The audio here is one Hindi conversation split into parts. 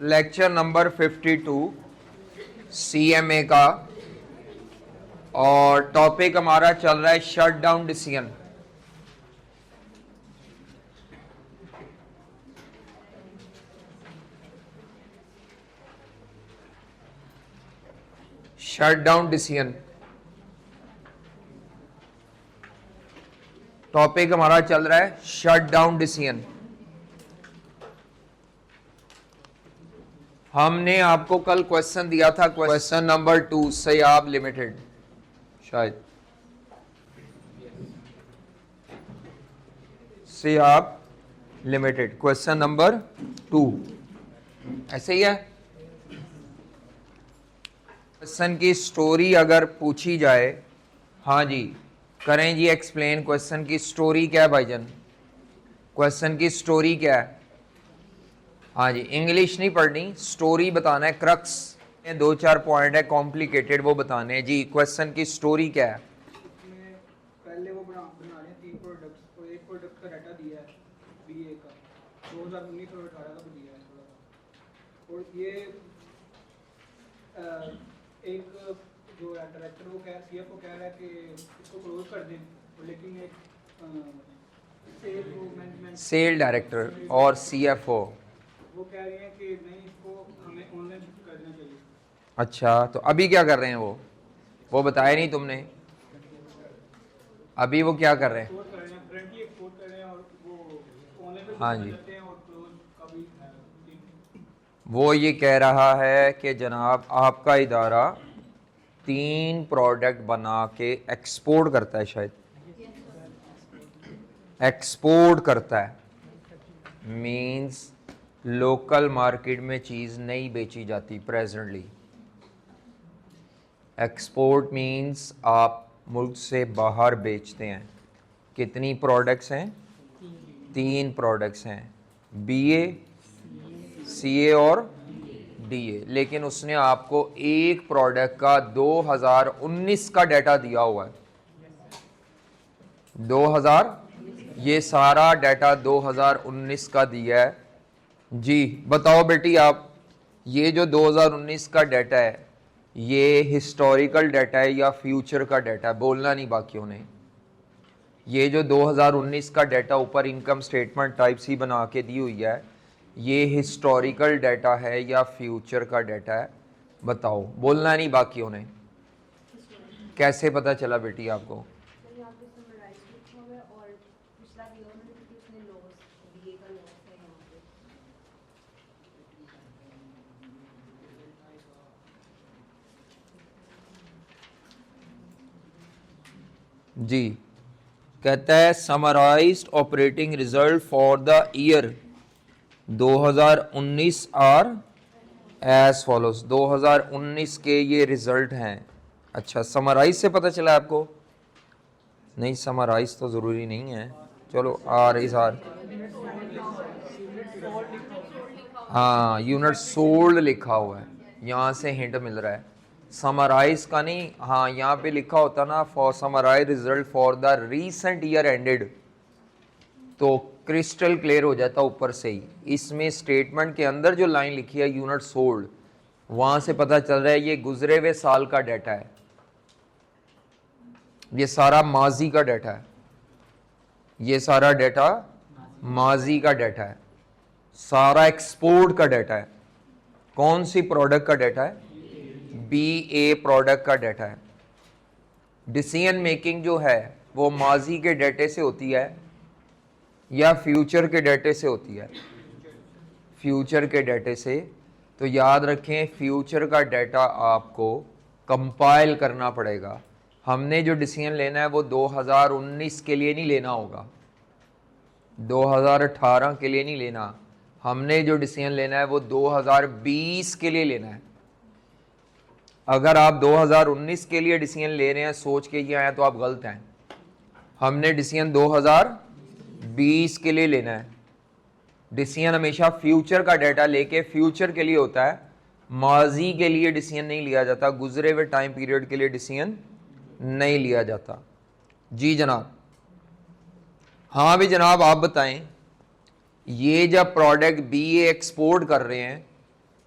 लेक्चर नंबर 52 सीएमए का, और टॉपिक हमारा चल रहा है shut down decision. Shut down decision topic हमारा चल रहा है शट डाउन डिसीजन। हमने आपको कल क्वेश्चन दिया था, क्वेश्चन नंबर 2, सयाब लिमिटेड, शायद सयाब लिमिटेड, क्वेश्चन नंबर 2 ऐसे ही है। क्वेश्चन की स्टोरी अगर पूछी जाए, हाँ जी करें जी एक्सप्लेन, क्वेश्चन की स्टोरी क्या है भाईजान, क्वेश्चन की स्टोरी क्या है? हाँ जी, इंग्लिश नहीं पढ़नी, स्टोरी बताना है, क्रक्स 2-4 पॉइंट है कॉम्प्लिकेटेड, वो बताने हैं जी। क्वेश्चन की स्टोरी क्या है? पहले वो बना रहे हैं 3 प्रोडक्ट्स, और एक प्रोडक्ट का डाटा दिया है बीए का 2019 और 18 का भी दिया है थोड़ा सा। और ये एक जो डायरेक्टर वो कह सीएफओ कह रहा है कि इसको क्लोज कर दें, लेकिन एक सेल डायरेक्टर और सीएफओ वो कह रहे हैं कि नहीं, इसको हमें ऑनलाइन करना चाहिए। अच्छा, तो अभी क्या कर रहे हैं वो बताया नहीं तुमने, अभी वो क्या कर रहे हैं? एक्सपोर्ट कर रहे हैं, करंटली एक्सपोर्ट कर रहे हैं, और वो ऑनलाइन पे हाँ कर जी, सकते हैं और क्लोज का भी वो ये कह रहा है कि जनाब आपका इदारा 3 प्रोडक्ट बना के एक्सपोर्ट करता है, शायद एक्सपोर्ट करता है, मींस लोकल मार्केट में चीज़ नहीं बेची जाती प्रेजेंटली। एक्सपोर्ट मींस आप मुल्क से बाहर बेचते हैं। कितनी प्रोडक्ट्स हैं? 3 प्रोडक्ट्स हैं, बीए, सीए और डीए। लेकिन उसने आपको एक प्रोडक्ट का 2019 का डाटा दिया हुआ है, 2000, ये सारा डाटा 2019 का दिया है जी। बताओ बेटी आप, ये जो 2019 का डाटा है ये हिस्टोरिकल डाटा है या फ्यूचर का डाटा है? बोलना नहीं बाकियों ने। ये जो 2019 का डाटा ऊपर इनकम स्टेटमेंट टाइप सी बना के दी हुई है, ये हिस्टोरिकल डाटा है या फ्यूचर का डाटा है? बताओ, बोलना नहीं बाकियों ने। कैसे पता चला बेटी आपको? जी, कहता है summarized operating result for the year 2019 are as follows. 2019 के ये रिजल्ट हैं। अच्छा, समराइज से पता चला आपको? नहीं, समराइज तो ज़रूरी नहीं है, चलो आर इज आर, हाँ यूनिट सोल्ड लिखा हुआ है, यहाँ से हिंट मिल रहा है, समराइज का नहीं। हाँ, यहाँ पे लिखा होता ना for summarize result for the recent year ended, तो क्रिस्टल क्लियर हो जाता ऊपर से ही। इसमें स्टेटमेंट के अंदर जो लाइन लिखी है यूनिट सोल्ड, वहाँ से पता चल रहा है ये गुजरे हुए साल का डाटा है, ये सारा माजी का डाटा है, ये सारा डाटा माजी का डाटा है, सारा एक्सपोर्ट का डाटा है। कौन सी प्रोडक्ट का डाटा है? बीए प्रोडक्ट का डाटा है। डिसीजन मेकिंग जो है वो माजी के डाटे से होती है या फ्यूचर के डाटे से होती है? फ्यूचर के डाटे से। तो याद रखें, फ्यूचर का डाटा आपको कंपाइल करना पड़ेगा। हमने जो डिसीजन लेना है वो 2019 के लिए नहीं लेना होगा, 2018 के लिए नहीं लेना। हमने जो डिसीजन लेना है वो 2020 के लिए लेना है। अगर आप 2019 के लिए डिसीजन ले रहे हैं सोच के ये आए तो आप गलत हैं। हमने डिसीजन 2020 के लिए लेना है। डिसीजन हमेशा फ्यूचर का डाटा लेके फ्यूचर के लिए होता है, माजी के लिए डिसीजन नहीं लिया जाता, गुजरे हुए टाइम पीरियड के लिए डिसीजन नहीं लिया जाता। जी जनाब। हाँ भी जनाब, आप बताएं, ये जब प्रोडक्ट बीए एक्सपोर्ट कर रहे हैं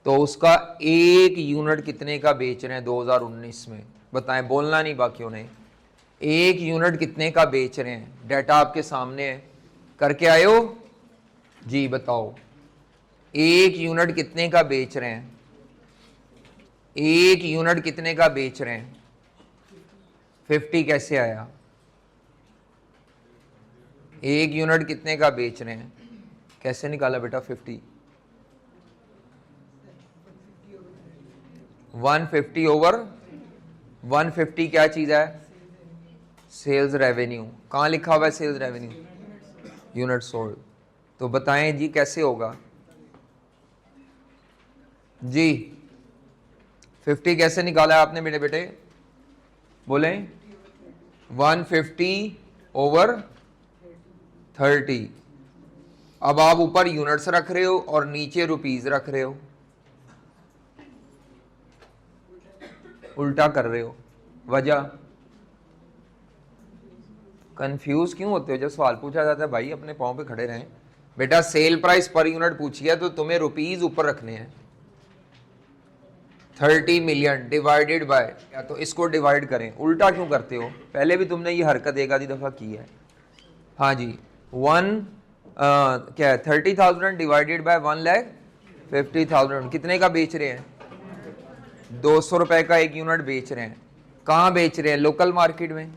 तो उसका 1 यूनिट कितने का बेच रहे हैं 2019 में? बताएं, बोलना नहीं बाकियों ने। 1 यूनिट कितने का बेच रहे हैं? डाटा आपके सामने है, करके आए हो जी? बताओ 1 यूनिट कितने का बेच रहे हैं? 1 यूनिट कितने का बेच रहे हैं? 50 कैसे आया? 1 यूनिट कितने का बेच रहे हैं? कैसे निकाला बेटा 50? 150 ओवर 150 क्या चीज है? Sales revenue. कहां लिखा हुआ है सेल्स रेवेन्यू? Unit sold. तो बताएं जी कैसे होगा जी? 50 कैसे निकाला है आपने मेरे बेटे? बोले 150 ओवर 30। अब आप ऊपर यूनिट्स रख रहे हो और नीचे रुपीज रख रहे हो, उल्टा कर रहे हो। वजह? कंफ्यूज क्यों होते हो जब सवाल पूछा जाता है? भाई अपने पाँव पे खड़े रहें। बेटा सेल प्राइस पर यूनिट पूछी है तो तुम्हें रुपीज ऊपर रखने हैं। 30 मिलियन डिवाइडेड बाय, या तो इसको डिवाइड करें। उल्टा क्यों करते हो? पहले भी तुमने ये हरकत एक आधी दफा की है। हाँ जी, क्या है 30,000 डिवाइडेड बाय 1,50,000 कितने का बेच रहे हैं? 200 रुपए का 1 यूनिट बेच रहे हैं। कहाँ बेच रहे हैं? लोकल मार्केट में।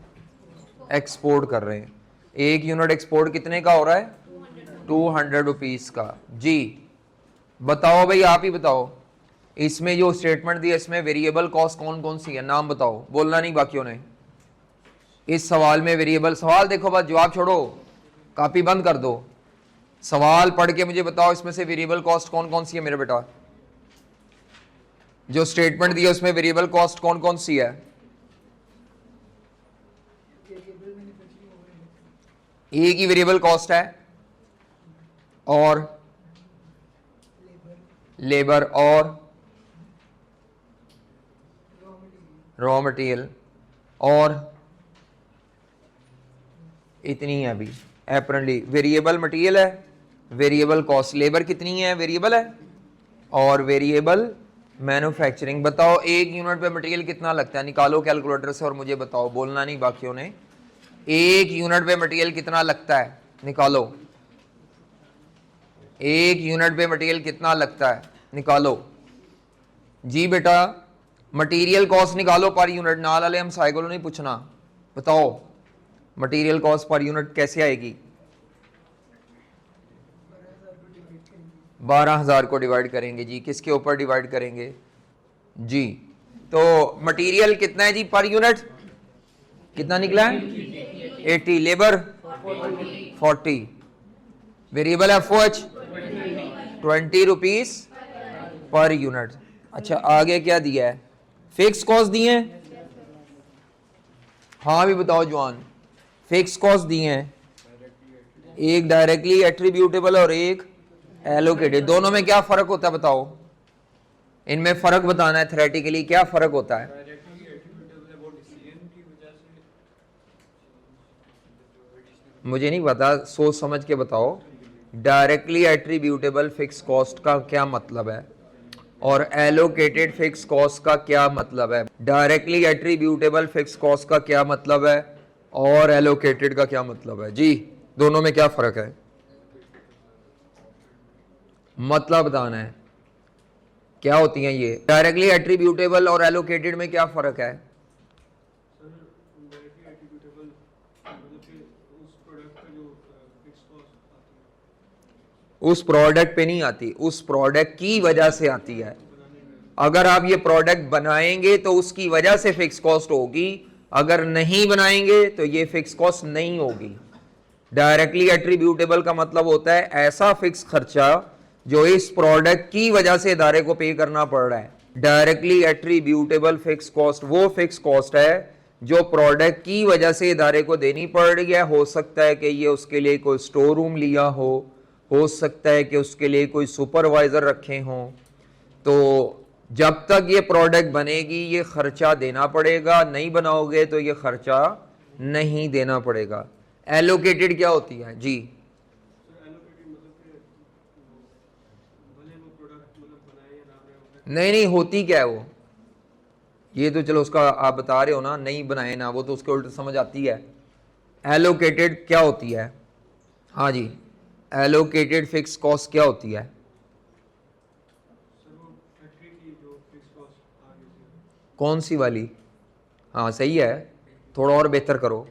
एक्सपोर्ट कर रहे हैं। 1 यूनिट एक्सपोर्ट कितने का हो रहा है? 200 रुपीज का जी। बताओ भाई, आप ही बताओ, इसमें जो स्टेटमेंट दी है इसमें वेरिएबल कॉस्ट कौन कौन सी है? नाम बताओ, बोलना नहीं बाकियों ने। इस सवाल में वेरिएबल, सवाल देखो बस, जवाब छोड़ो, कॉपी बंद कर दो। सवाल पढ़ के मुझे बताओ इसमें से वेरिएबल कॉस्ट कौन कौन सी है मेरे बेटा? जो स्टेटमेंट दी है उसमें वेरिएबल कॉस्ट कौन कौन सी है? एक ही वेरिएबल कॉस्ट है और लेबर और रॉ मटेरियल और इतनी है अभी एपरेंटली। वेरिएबल मटेरियल है, वेरिएबल कॉस्ट, लेबर कितनी है? वेरिएबल है, और वेरिएबल मैन्युफैक्चरिंग। बताओ 1 यूनिट पे मटेरियल कितना लगता है? निकालो कैलकुलेटर से और मुझे बताओ, बोलना नहीं बाकियों ने। 1 यूनिट पे मटेरियल कितना लगता है? निकालो। 1 यूनिट पे मटेरियल कितना लगता है? निकालो जी बेटा। मटेरियल कॉस्ट निकालो पर यूनिट। नाल वाले हम साइकिल नहीं पूछना। बताओ मटेरियल कॉस्ट पर यूनिट कैसे आएगी? 12,000 को डिवाइड करेंगे जी। किसके ऊपर डिवाइड करेंगे जी? तो मटेरियल कितना है जी पर यूनिट? कितना निकला है? 80। Labour 40। Variable FOH 20 rupees per unit. अच्छा आगे क्या दिया है? फिक्स कॉस्ट दिए हैं। हाँ भी बताओ जवान, फिक्स कॉस्ट दिए हैं, एक डायरेक्टली एट्रीब्यूटेबल और एक एलोकेटेड। दोनों में क्या फर्क होता है बताओ? इनमें फर्क बताना है थ्योरेटिकली, क्या फर्क होता है? मुझे नहीं पता, सोच समझ के बताओ। डायरेक्टली एट्रीब्यूटेबल फिक्स कॉस्ट का क्या मतलब है और एलोकेटेड फिक्स कॉस्ट का क्या मतलब है? डायरेक्टली एट्रीब्यूटेबल फिक्स कॉस्ट का क्या मतलब है और एलोकेटेड का क्या मतलब है जी? दोनों में क्या फर्क है? मतलब बताना है क्या होती हैं ये। डायरेक्टली एट्रीब्यूटेबल और एलोकेटेड में क्या फर्क है? उस प्रोडक्ट पे नहीं आती, उस प्रोडक्ट की वजह से आती है। अगर आप ये प्रोडक्ट बनाएंगे तो उसकी वजह से फिक्स कॉस्ट होगी, अगर नहीं बनाएंगे तो ये फिक्स कॉस्ट नहीं होगी। डायरेक्टली एट्रीब्यूटेबल का मतलब होता है ऐसा फिक्स खर्चा जो इस प्रोडक्ट की वजह से इदारे को पे करना पड़ रहा है। डायरेक्टली एट्रीब्यूटेबल फिक्स कॉस्ट वो फिक्स कॉस्ट है जो प्रोडक्ट की वजह से इदारे को देनी पड़ रही है। हो सकता है कि ये उसके लिए कोई स्टोर रूम लिया हो सकता है कि उसके लिए कोई सुपरवाइजर रखे हों। तो जब तक ये प्रोडक्ट बनेगी ये खर्चा देना पड़ेगा, नहीं बनाओगे तो ये खर्चा नहीं देना पड़ेगा। एलोकेटेड क्या होती है जी? नहीं नहीं, होती क्या है वो, ये तो चलो उसका आप बता रहे हो ना, नहीं बनाए ना, वो तो उसके उल्ट समझ आती है। एलोकेटेड क्या होती है? हाँ जी, एलोकेटेड फिक्स कॉस्ट क्या होती है? कौन सी वाली? हाँ सही है, थोड़ा और बेहतर करो।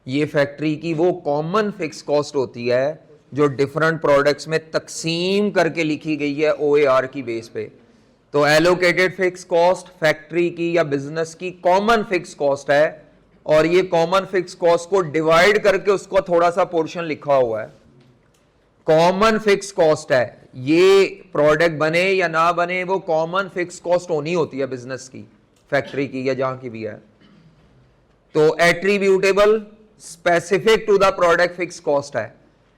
ये फैक्ट्री की वो कॉमन फिक्स कॉस्ट होती है जो डिफरेंट प्रोडक्ट्स में तकसीम करके लिखी गई है OAR की बेस पे। तो एलोकेटेड फिक्स कॉस्ट फैक्ट्री की या बिजनेस की कॉमन फिक्स कॉस्ट है, और ये कॉमन फिक्स कॉस्ट को डिवाइड करके उसको थोड़ा सा पोर्शन लिखा हुआ है। कॉमन फिक्स कॉस्ट है, ये प्रोडक्ट बने या ना बने वो कॉमन फिक्स कॉस्ट होनी होती है बिजनेस की, फैक्ट्री की या जहां की भी है। तो attributable specific to the product fix cost है।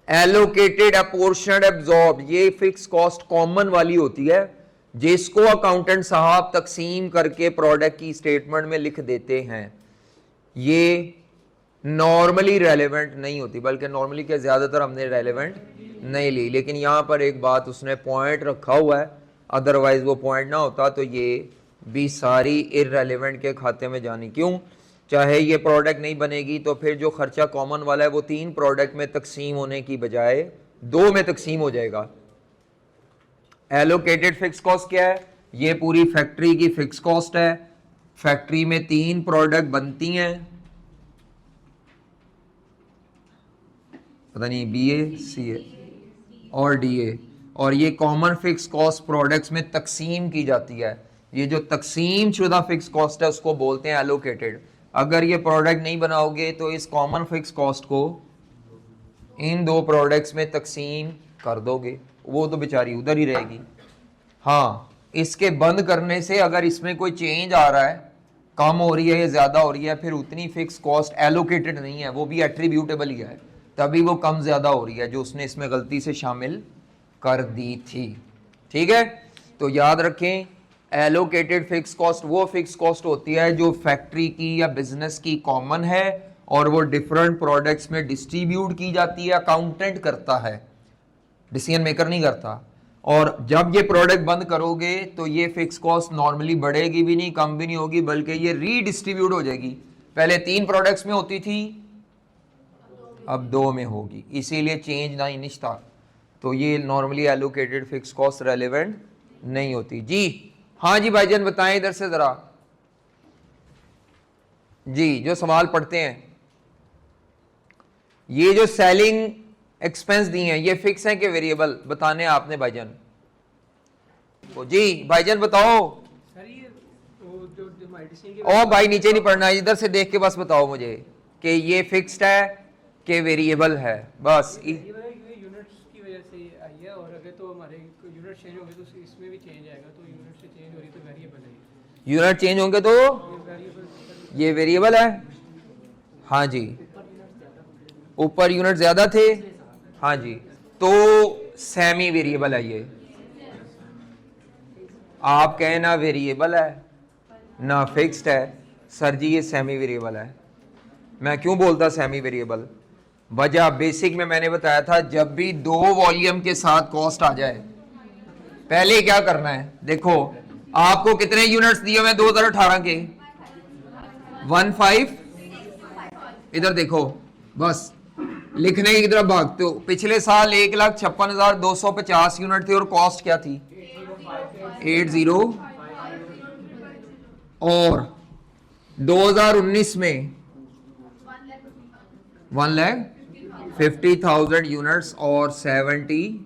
एलोकेटेड, अपोर्शनड, एब्जॉर्ब, ये फिक्स कॉस्ट कॉमन वाली होती है जिसको अकाउंटेंट साहब तकसीम करके प्रोडक्ट की स्टेटमेंट में लिख देते हैं। ये नॉर्मली रेलेवेंट नहीं होती, बल्कि नॉर्मली क्या ज्यादातर हमने रेलेवेंट नहीं ली, लेकिन यहां पर एक बात उसने पॉइंट रखा हुआ है, अदरवाइज वो पॉइंट ना होता तो ये भी सारी इररेलेवेंट के खाते में जानी। क्यों? चाहे ये प्रोडक्ट नहीं बनेगी तो फिर जो खर्चा कॉमन वाला है वो 3 प्रोडक्ट में तकसीम होने की बजाय 2 में तकसीम हो जाएगा। एलोकेटेड फिक्स कॉस्ट क्या है? ये पूरी फैक्ट्री की फिक्स कॉस्ट है। फैक्ट्री में 3 प्रोडक्ट बनती हैं, पता नहीं BA, CA और DA, और ये कॉमन फिक्स कॉस्ट प्रोडक्ट्स में तकसीम की जाती है। ये जो तकसीम शुदा फिक्स कॉस्ट है उसको बोलते हैं एलोकेटेड। अगर ये प्रोडक्ट नहीं बनाओगे तो इस कॉमन फिक्स कॉस्ट को इन 2 प्रोडक्ट्स में तकसीम कर दोगे, वो तो बेचारी उधर ही रहेगी। हाँ, इसके बंद करने से अगर इसमें कोई चेंज आ रहा है, कम हो रही है या ज्यादा हो रही है, फिर उतनी फिक्स कॉस्ट एलोकेटेड नहीं है, वो भी एट्रीब्यूटेबल ही है, तभी वो कम ज्यादा हो रही है जो उसने इसमें गलती से शामिल कर दी थी। ठीक है, तो याद रखें एलोकेटेड फिक्स कॉस्ट वो फिक्स कॉस्ट होती है जो फैक्ट्री की या बिजनेस की कॉमन है और वो डिफरेंट प्रोडक्ट्स में डिस्ट्रीब्यूट की जाती है। अकाउंटेंट करता है, डिसीजन मेकर नहीं करता। और जब ये प्रोडक्ट बंद करोगे तो ये फिक्स कॉस्ट नॉर्मली बढ़ेगी भी नहीं, कम भी नहीं होगी, बल्कि ये रीडिस्ट्रीब्यूट हो जाएगी। पहले 3 प्रोडक्ट्स में होती थी, अब 2 में होगी, इसीलिए चेंज ना निश्ता। तो ये normally allocated fix cost relevant नहीं होती। जी हाँ जी भाईजान बताएं इधर से जरा जी, जो सवाल पढ़ते हैं। ये जो सेलिंग एक्सपेंस दी हैं ये फिक्स है कि वेरिएबल, बताने आपने भाईजान। तो जी भाईजान बताओ। सर ये वो जो मेडिसिन ओ भाई नीचे नहीं पढ़ना, इधर से देख के बस बताओ मुझे कि ये फिक्स्ड है कि वेरिएबल है, बस। यूनिट्स की वजह से आई है, और अगर तो हमारे यूनिट चेंज होंगे तो इसमें भी चेंज आएगा, तो यूनिट से चेंज हो रही तो वेरिएबल है। यूनिट चेंज होंगे तो ये वेरिएबल है। हाँ जी, ऊपर यूनिट ज्यादा थे, हाँ जी, तो सेमी वेरिएबल है ये। आप कहें ना वेरिएबल है ना फिक्स्ड है, सर जी ये सेमी वेरिएबल है। मैं क्यों बोलता सेमी वेरिएबल? वजह बेसिक में मैंने बताया था, जब भी 2 वॉल्यूम के साथ कॉस्ट आ जाए पहले क्या करना है। देखो आपको कितने यूनिट्स दिए हुए 2018 के 15, इधर देखो बस लिखने की तरफ भागते हो। पिछले साल 1,56,250 यूनिट थे और कॉस्ट क्या थी 80, और 2019 में 1,50,000 यूनिट्स और 70।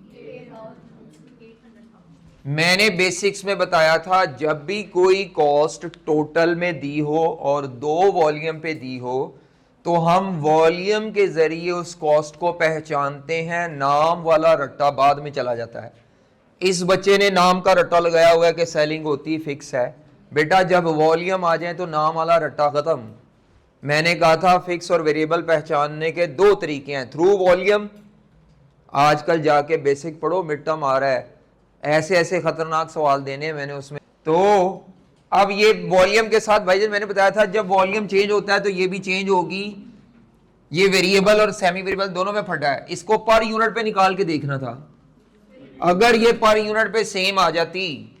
मैंने बेसिक्स में बताया था जब भी कोई कॉस्ट टोटल में दी हो और 2 वॉल्यूम पे दी हो तो हम वॉल्यूम के जरिए उस कॉस्ट को पहचानते हैं, नाम वाला रट्टा बाद में चला जाता है। इस बच्चे ने नाम का रट्टा लगाया हुआ है कि सेलिंग होती फिक्स है। बेटा जब वॉल्यूम आ जाए तो नाम वाला रट्टा खत्म। मैंने कहा था फिक्स और वेरिएबल पहचानने के 2 तरीके हैं, थ्रू वॉल्यूम। आजकल जाके बेसिक पढ़ो, मिड टर्म आ रहा है, ऐसे ऐसे खतरनाक सवाल देने मैंने उसमें। तो अब ये वॉल्यूम के साथ भाईजान मैंने बताया था जब वॉल्यूम चेंज होता है तो ये भी चेंज होगी। ये वेरिएबल और सेमी वेरिएबल दोनों में फटा है, इसको पर यूनिट पे निकाल के देखना था। अगर ये पर यूनिट पे सेम आ जाती,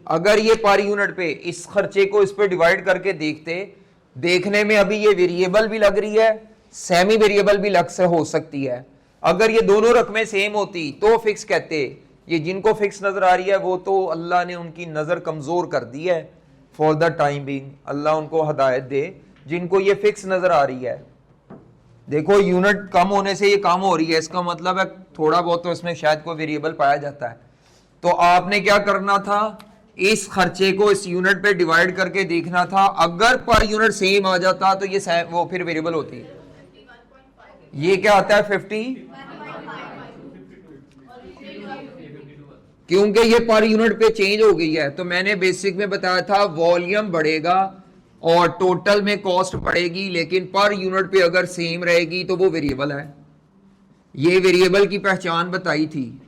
अगर ये पर यूनिट पे इस खर्चे को इस पे डिवाइड करके देखते, देखने में अभी ये वेरिएबल भी लग रही है, सेमी वेरिएबल भी लग से हो सकती है। अगर ये दोनों रकमें सेम होती तो फिक्स कहते। ये जिनको फिक्स नजर आ रही है वो तो अल्लाह ने उनकी नजर कमजोर कर दी है फॉर द टाइम बीइंग, अल्लाह उनको हदायत दे। जिनको ये फिक्स नजर आ रही है, देखो यूनिट कम होने से ये कम हो रही है, इसका मतलब है थोड़ा बहुत तो इसमें शायद कोई वेरिएबल पाया जाता है। तो आपने क्या करना था, इस खर्चे को इस यूनिट पे डिवाइड करके देखना था। अगर पर यूनिट सेम आ जाता तो ये वो फिर वेरिएबल होती। ये क्या आता है 50, क्योंकि ये पर यूनिट पे चेंज हो गई है। तो मैंने बेसिक में बताया था वॉल्यूम बढ़ेगा और टोटल में कॉस्ट बढ़ेगी, लेकिन पर यूनिट पे अगर सेम रहेगी तो वो वेरिएबल है। ये वेरिएबल की पहचान बताई थी।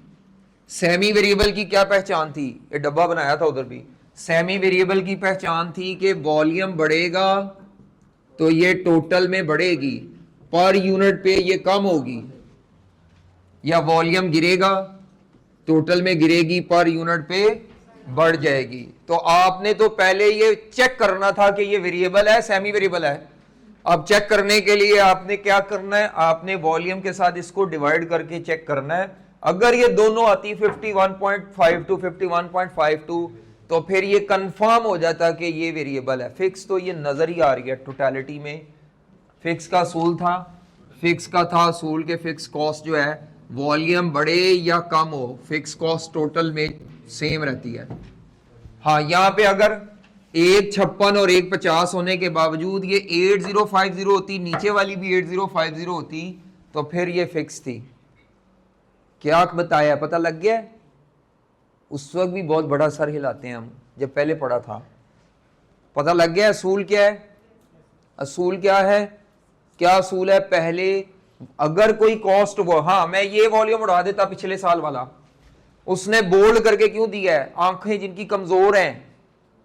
सेमी वेरिएबल की क्या पहचान थी, ये डब्बा बनाया था उधर भी। सेमी वेरिएबल की पहचान थी कि वॉल्यूम बढ़ेगा तो ये टोटल में बढ़ेगी, पर यूनिट पे ये कम होगी, या वॉल्यूम गिरेगा टोटल में गिरेगी, पर यूनिट पे बढ़ जाएगी। तो आपने तो पहले ये चेक करना था कि ये वेरिएबल है सेमी वेरिएबल है। अब चेक करने के लिए आपने क्या करना है, आपने वॉल्यूम के साथ इसको डिवाइड करके चेक करना है। अगर ये दोनों आती 51.52 51.52 तो फिर ये कंफर्म हो जाता कि ये वेरिएबल है। फिक्स तो ये नजर ही आ रही है टोटलिटी में। फिक्स का असूल था, फिक्स का था असूल के फिक्स कॉस्ट जो है वॉल्यूम बढ़े या कम हो, फिक्स कॉस्ट टोटल में सेम रहती है। हाँ, यहाँ पे अगर 156 और 150 होने के बावजूद ये 8050 होती, नीचे वाली भी 8050 होती, तो फिर ये फिक्स थी। क्या बताया, पता लग गया? उस वक्त भी बहुत बड़ा सर हिलाते हैं हम जब पहले पढ़ा था। पता लग गया असूल क्या है? असूल क्या है? क्या असूल है? पहले अगर कोई कॉस्ट वो, हाँ मैं ये वॉल्यूम उड़ा देता पिछले साल वाला, उसने बोल्ड करके क्यों दिया है? आंखें जिनकी कमजोर हैं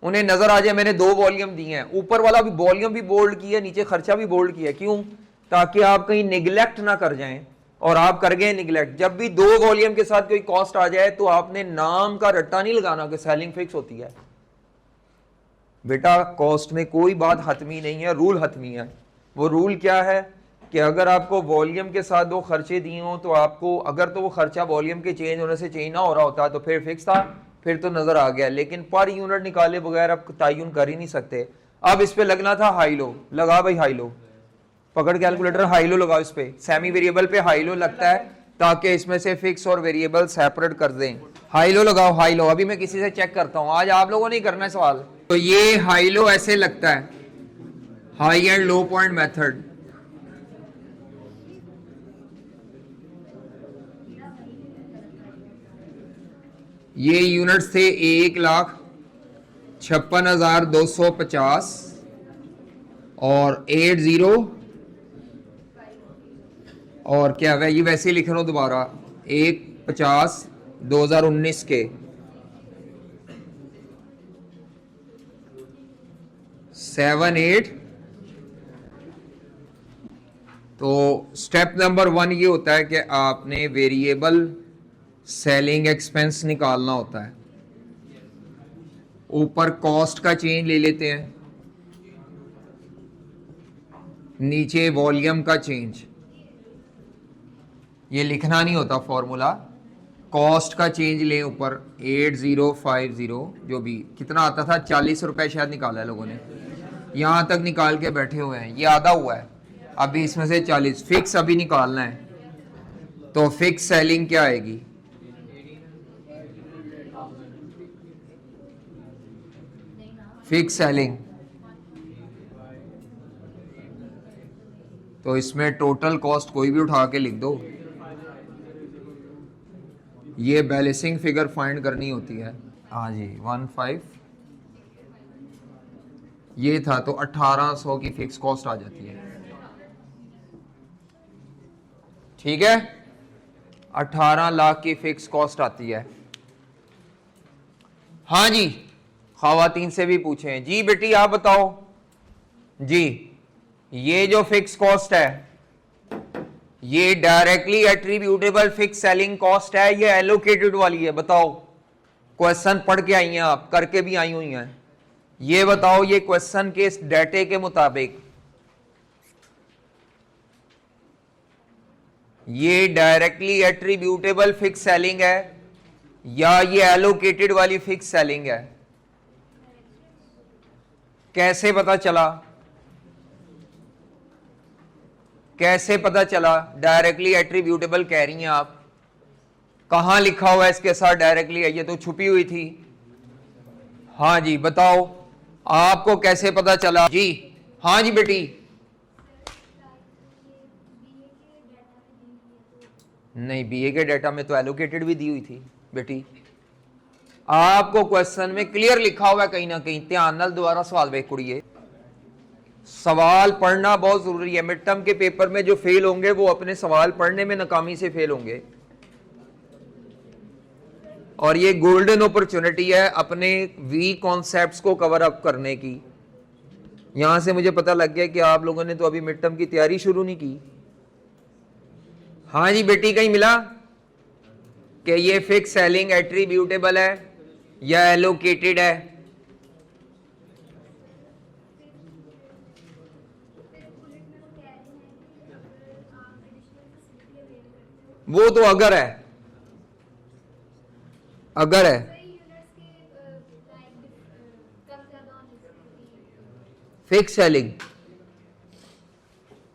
उन्हें नजर आ जाए मैंने 2 वॉल्यूम दिए हैं। ऊपर वाला भी वॉल्यूम भी बोल्ड किया, नीचे खर्चा भी बोल्ड किया। क्यों? ताकि आप कहीं निगलेक्ट ना कर जाएं, और आप कर गए निगलेक्ट। जब भी 2 वॉल्यूम के साथ कोई कॉस्ट आ जाए तो आपने नाम का रट्टा नहीं लगाना कि सेलिंग फिक्स होती है। बेटा कॉस्ट में कोई बात हतमी नहीं है, रूल हतमी है। वो रूल क्या है कि अगर आपको वॉल्यूम के साथ 2 खर्चे दिए हों तो आपको, अगर तो वो खर्चा वॉल्यूम के चेंज होने से चेंज ना हो रहा होता तो फिर फिक्स था, फिर तो नजर आ गया। लेकिन पर यूनिट निकाले बगैर आप तयन कर ही नहीं सकते। अब इस पे लगना था हाई लो, लगा भाई हाई लो, पकड़ कैलकुलेटर हाई लो लगाओ इस पे। सेमी वेरिएबल पे हाई लो लगता है ताकि इसमें से फिक्स और वेरिएबल सेपरेट कर दें। हाई लो लगाओ, हाई लो। अभी मैं किसी से चेक करता हूं, आज आप लोगों ने करना है सवाल। तो ये हाई लो ऐसे लगता है, high and low point method. ये यूनिट्स थे 1,56,250 और 80 और क्या है ये, वैसे ही लिख रहा हूं दोबारा, 150 2019 के 78। तो स्टेप नंबर 1 ये होता है कि आपने वेरिएबल सेलिंग एक्सपेंस निकालना होता है। ऊपर कॉस्ट का चेंज ले लेते हैं, नीचे वॉल्यूम का चेंज। ये लिखना नहीं होता फॉर्मूला, कॉस्ट का चेंज लें ऊपर 8050, जो भी कितना आता था 40 रुपए शायद निकाला है लोगों ने, यहां तक निकाल के बैठे हुए हैं। ये आधा हुआ है, अभी इसमें से 40 फिक्स अभी निकालना है। तो फिक्स सेलिंग क्या आएगी? फिक्स सेलिंग, तो इसमें टोटल कॉस्ट कोई भी उठा के लिख दो। ये बैलेंसिंग फिगर फाइंड करनी होती है। हाँ जी 15 ये था, तो 1800 की फिक्स कॉस्ट आ जाती है। ठीक है, 18 लाख की फिक्स कॉस्ट आती है। हाँ जी, खवातीन से भी पूछें। जी बेटी आप बताओ जी, ये जो फिक्स कॉस्ट है ये directly attributable fix selling cost है, ये एलोकेटेड वाली है? बताओ, क्वेश्चन पढ़ के आई हैं आप, करके भी आई हुई हैं, ये बताओ ये क्वेश्चन के इस डाटे के मुताबिक ये डायरेक्टली एट्रीब्यूटेबल फिक्स सेलिंग है या ये एलोकेटेड वाली फिक्स सेलिंग है? कैसे पता चला? कैसे पता चला? डायरेक्टली एट्रीब्यूटेबल कह रही हैं आप, कहां लिखा हुआ है इसके साथ डायरेक्टली है? ये तो छुपी हुई थी। हाँ जी बताओ, आपको कैसे पता चला जी? हाँ जी बेटी। नहीं, बीए के डाटा में तो एलोकेटेड भी दी हुई थी बेटी। आपको क्वेश्चन में क्लियर लिखा हुआ है कहीं ना कहीं, ध्यान नाल दोबारा सवाल वेख कुड़िए। सवाल पढ़ना बहुत जरूरी है। मिड टर्म के पेपर में जो फेल होंगे वो अपने सवाल पढ़ने में नाकामी से फेल होंगे, और ये गोल्डन अपॉर्चुनिटी है अपने वीक कॉन्सेप्ट्स को कवर अप करने की। यहां से मुझे पता लग गया कि आप लोगों ने तो अभी मिड टर्म की तैयारी शुरू नहीं की। हाँ जी बेटी, कहीं मिला कि ये फिक्स सेलिंग एट्रीब्यूटेबल है या एलोकेटेड है? वो तो अगर है, अगर है। फिक्स सेलिंग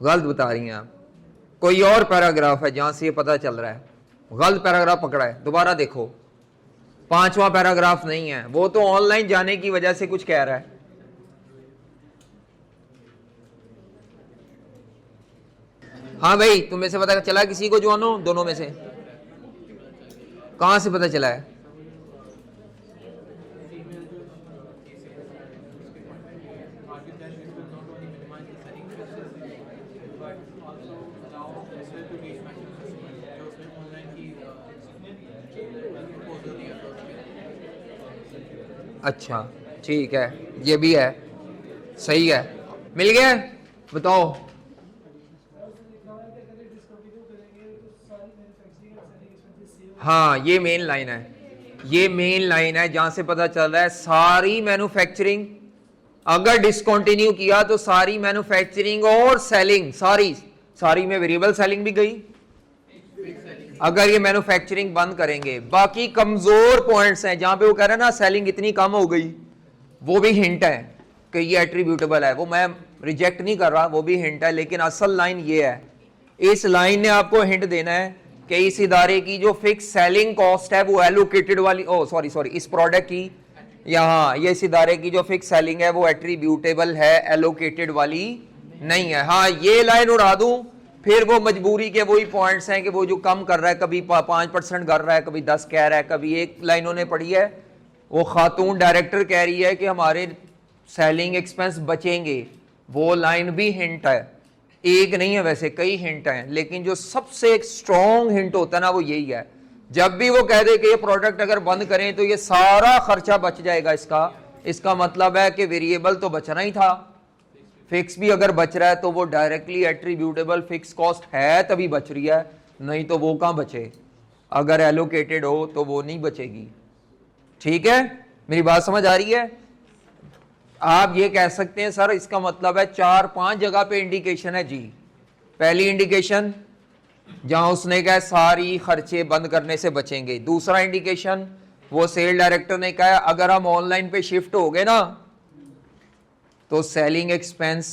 गलत बता रही हैं आप। कोई और पैराग्राफ है जहां से ये पता चल रहा है? गलत पैराग्राफ पकड़ा है, दोबारा देखो। 5वां पैराग्राफ नहीं है, वो तो ऑनलाइन जाने की वजह से कुछ कह रहा है। हाँ भाई, तुम्हें से पता चला किसी को? जो दोनों में से कहां से पता चला है? अच्छा ठीक है, ये भी है, सही है, मिल गया। बताओ। हाँ, ये मेन लाइन है, ये मेन लाइन है जहां से पता चल रहा है सारी मैन्युफैक्चरिंग अगर डिसकंटिन्यू किया तो सारी मैन्युफैक्चरिंग और सेलिंग सारी में वेरिएबल सेलिंग भी गई अगर ये मैन्युफैक्चरिंग बंद करेंगे। बाकी कमजोर पॉइंट्स हैं जहां पे वो कह रहे हैं ना सेलिंग इतनी कम हो गई, वो भी हिंट है कि ये एट्रीब्यूटेबल है, वो मैं रिजेक्ट नहीं कर रहा, वो भी हिंट है। लेकिन असल लाइन ये है, इस लाइन ने आपको हिंट देना है कि इस इदारे की जो फिक्स सेलिंग कॉस्ट है वो एलोकेटेड वाली, सॉरी इस प्रोडक्ट की यहाँ ये इस इदारे की जो फिक्स सेलिंग है वो एट्रीब्यूटेबल है, एलोकेटेड वाली नहीं है। हाँ, ये लाइन उड़ा दूं फिर वो मजबूरी के वही पॉइंट्स हैं कि वो जो कम कर रहा है, कभी 5% कर रहा है, कभी 10 कह रहा है, कभी एक लाइन उन्होंने पढ़ी है, वो खातून डायरेक्टर कह रही है कि हमारे सेलिंग एक्सपेंस बचेंगे, वो लाइन भी हिंट है। एक नहीं है वैसे, कई हिंट हैं, लेकिन जो सबसे एक स्ट्रॉन्ग हिंट होता है ना वो यही है। जब भी वो कह दे कि ये प्रोडक्ट अगर बंद करें तो ये सारा खर्चा बच जाएगा, इसका मतलब है कि वेरिएबल तो बचना ही था, फिक्स भी अगर बच रहा है तो वो डायरेक्टली एट्रीब्यूटेबल फिक्स कॉस्ट है तभी बच रही है, नहीं तो वो कहां बचे? अगर एलोकेटेड हो तो वो नहीं बचेगी। ठीक है, मेरी बात समझ आ रही है? आप ये कह सकते हैं सर इसका मतलब है 4-5 जगह पे इंडिकेशन है जी। पहली इंडिकेशन जहां उसने कहा सारी खर्चे बंद करने से बचेंगे। दूसरा इंडिकेशन वो सेल डायरेक्टर ने कहा अगर हम ऑनलाइन पे शिफ्ट हो गए ना तो सेलिंग एक्सपेंस